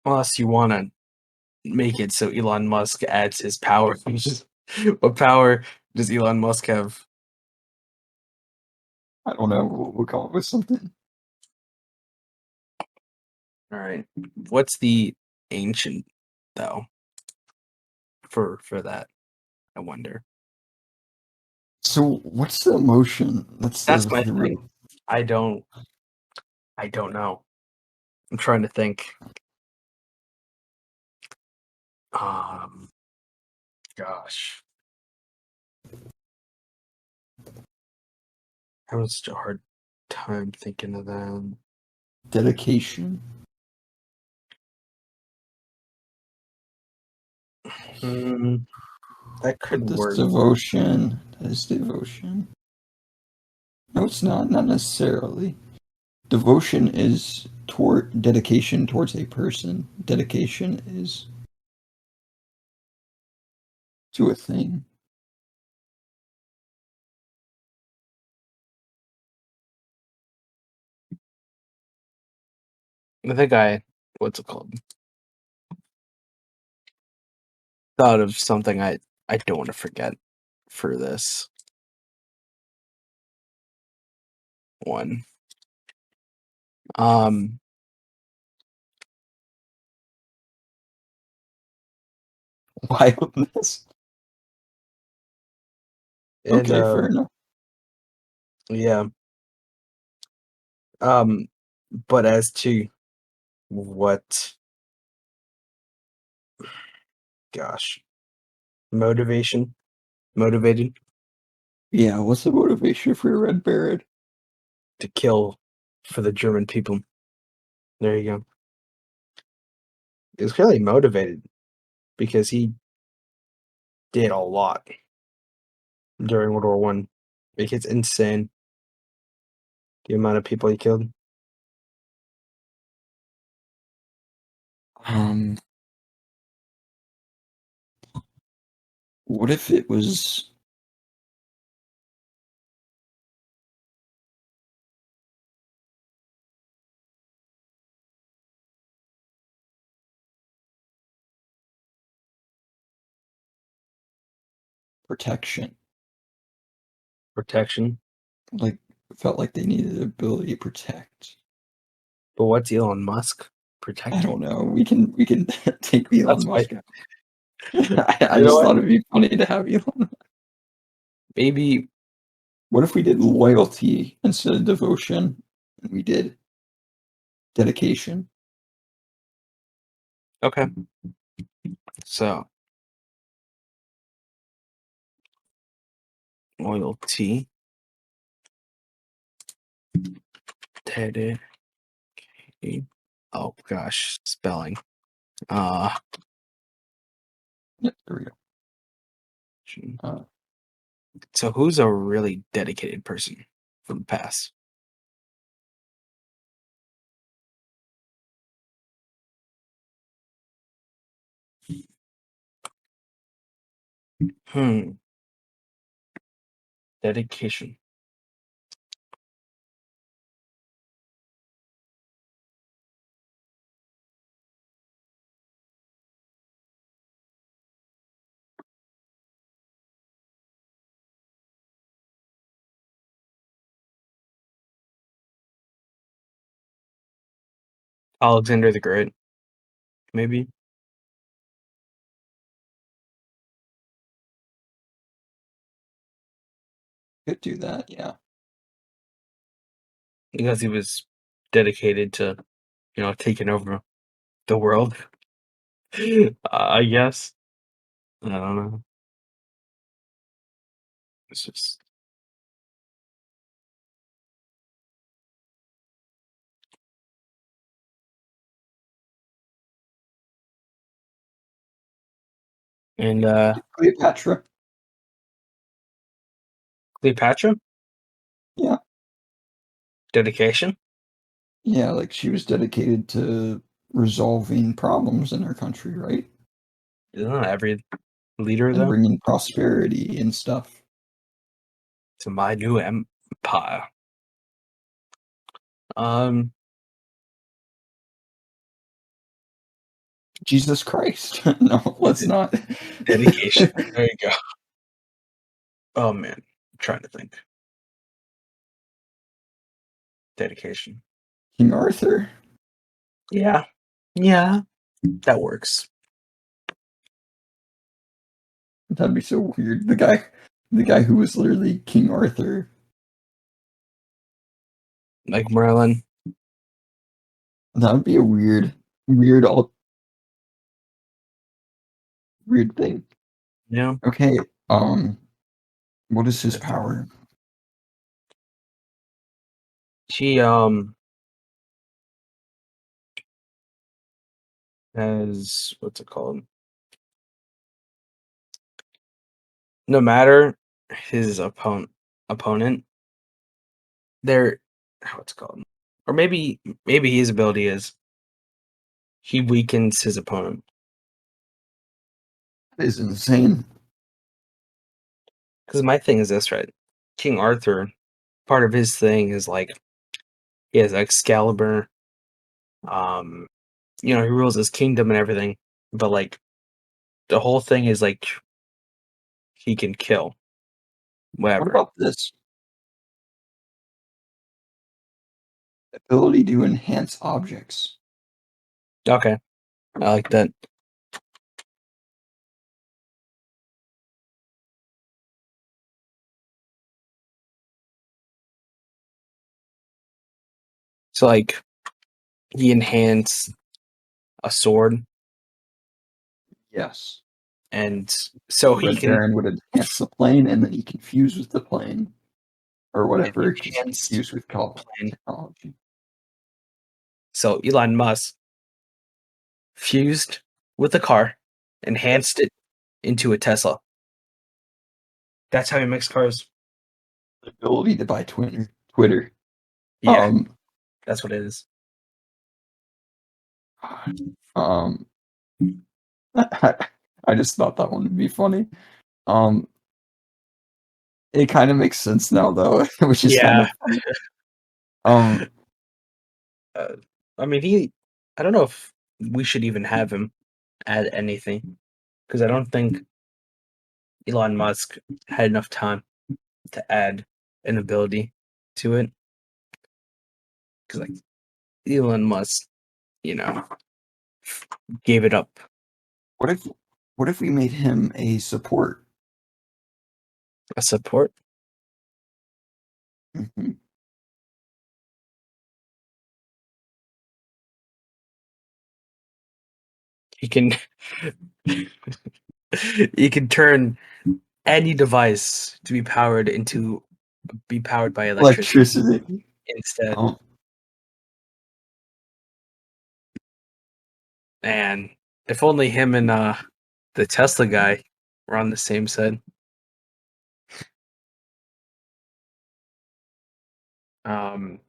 Unless you want to make it so Elon Musk adds his power. What power does Elon Musk have? I don't know. We'll come up with something. All right. What's the ancient though for that? I wonder. So what's the emotion? That's That's my the thing. real. I don't know. I'm trying to think. Um gosh. Having such a hard time thinking of that. Dedication. That But could this work. devotion. That is devotion. No, it's not. Not necessarily. Devotion is toward dedication towards a person. Dedication is to a thing. I think what's it called? Thought of something I don't want to forget for this one. Um, Wildness. and Okay, fair enough. yeah. But as to what, gosh, motivated Yeah, what's the motivation for Red Baron? to kill for the German people. There you go. He was clearly motivated because he did a lot during World War One. Like it's insane the amount of people he killed. Um, what if it was protection? Protection. Like, felt like they needed the ability to protect. But what's Elon Musk I protecting? don't know. We can take Elon That's why. Musk. I You know just what? thought it'd be funny to have Elon. Maybe What if we did loyalty instead of devotion? And we did dedication. okay. So loyalty. Dedication. Oh gosh, spelling. Uh, Yep, there we go. so who's a really dedicated person from the past? Hmm. Dedication. Alexander the Great, maybe? Could do that, yeah. Because he was dedicated to, taking over the world. I guess. I don't know. It's just and Cleopatra. Cleopatra? Yeah. Dedication? Yeah, like she was dedicated to resolving problems in her country, right? Isn't that every leader And though? bringing prosperity and stuff. To my new empire. Um Jesus Christ. No, let's not. Dedication. There you go. Oh man. I'm trying to think. Dedication. King Arthur. Yeah. Yeah. That works. That'd be so weird. The guy who was literally King Arthur. Like Merlin. That would be a weird, all weird thing. Yeah. Okay, what is his power? He has what's it called? No matter his opponent, they're what's it called? Or maybe his ability is he weakens his opponent. That is insane. Because my thing is this, right? King Arthur, part of his thing is like he has Excalibur. Um, he rules his kingdom and everything, but like the whole thing is like he can kill What whatever. about this ability to enhance objects? Okay, I like that. So like he enhanced a sword, Yes. and so he Red can Baron would enhance the plane, and then he can fuse with the plane, or whatever he's enhance confused with called plane. technology. So Elon Musk fused with a car, enhanced it into a Tesla. That's how he makes cars. The ability to buy Twitter. Yeah, Um, that's what it is. um, I just thought that one would be funny. Um, it kind of makes sense now, though, which is kind Yeah. of funny. Um, Uh, I mean, I don't know if we should even have him add anything because I don't think Elon Musk had enough time to add an ability to it. Because, like, Elon Musk, you know, gave it up. what if what if we made him a support? A support? Mhm. He can, he can turn any device to be powered by electricity Electricity. instead. Um, And if only him and the Tesla guy were on the same side. Um,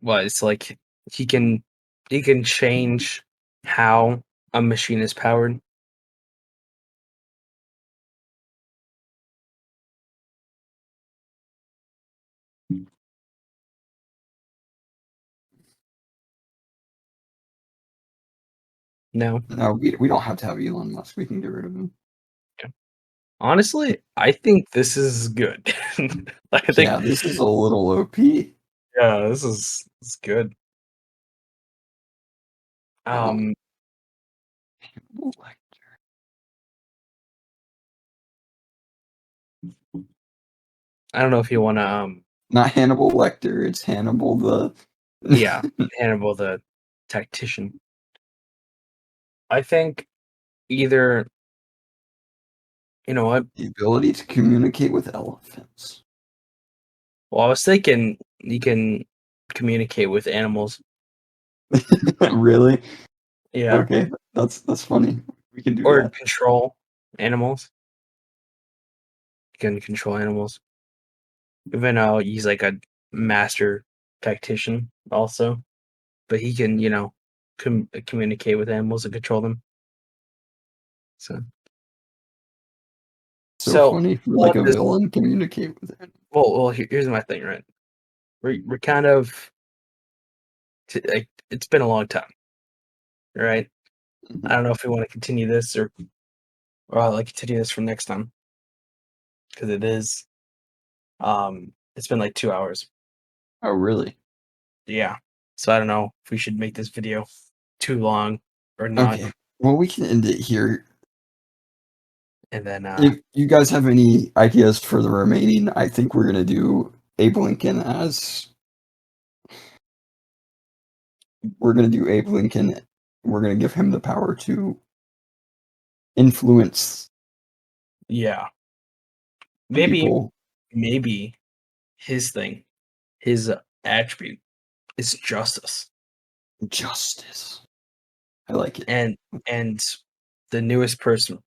well, it's like he can he can change how a machine is powered. No. No, we don't have to have Elon Musk. We can get rid of him. Honestly, I think this is good. I think Yeah, this is a little OP. yeah, this is good. Um, I don't know if you want to Not Hannibal Lecter. It's Hannibal the. yeah, Hannibal the tactician. I think either you know what? The ability to communicate with elephants. Well, I was thinking you can communicate with animals. Really? Yeah. Okay, that's funny. We can do Or that. control animals. You can control animals. Even though he's like a master tactician also. But he can, communicate with animals and control them. So So so funny for I like want a this villain communicate with it. well, here's my thing, right? We're kind of like it's been a long time, right? I don't know if we want to continue this or I'll like continue this from next time because it is it's been like 2 hours. Oh, really? Yeah. So I don't know if we should make this video too long or not. Okay. Well, we can end it here. And then If you guys have any ideas for the remaining, I think we're gonna do Abe Lincoln as we're gonna do Abe Lincoln. We're gonna give him the power to influence yeah. Maybe people. maybe his thing, his attribute is justice. Justice. I like it. And the newest person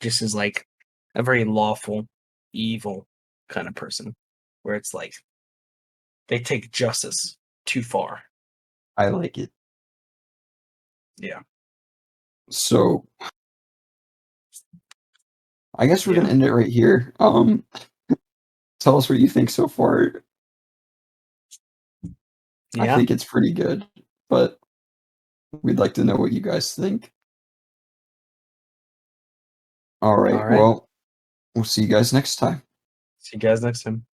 just is like a very lawful, evil kind of person, where it's like they take justice too far. I like it. Yeah. So I guess we're Yeah. gonna end it right here. Tell us what you think so far. I Yeah. think it's pretty good, but we'd like to know what you guys think. All All right. right. Well, we'll see you guys next time. See you guys next time.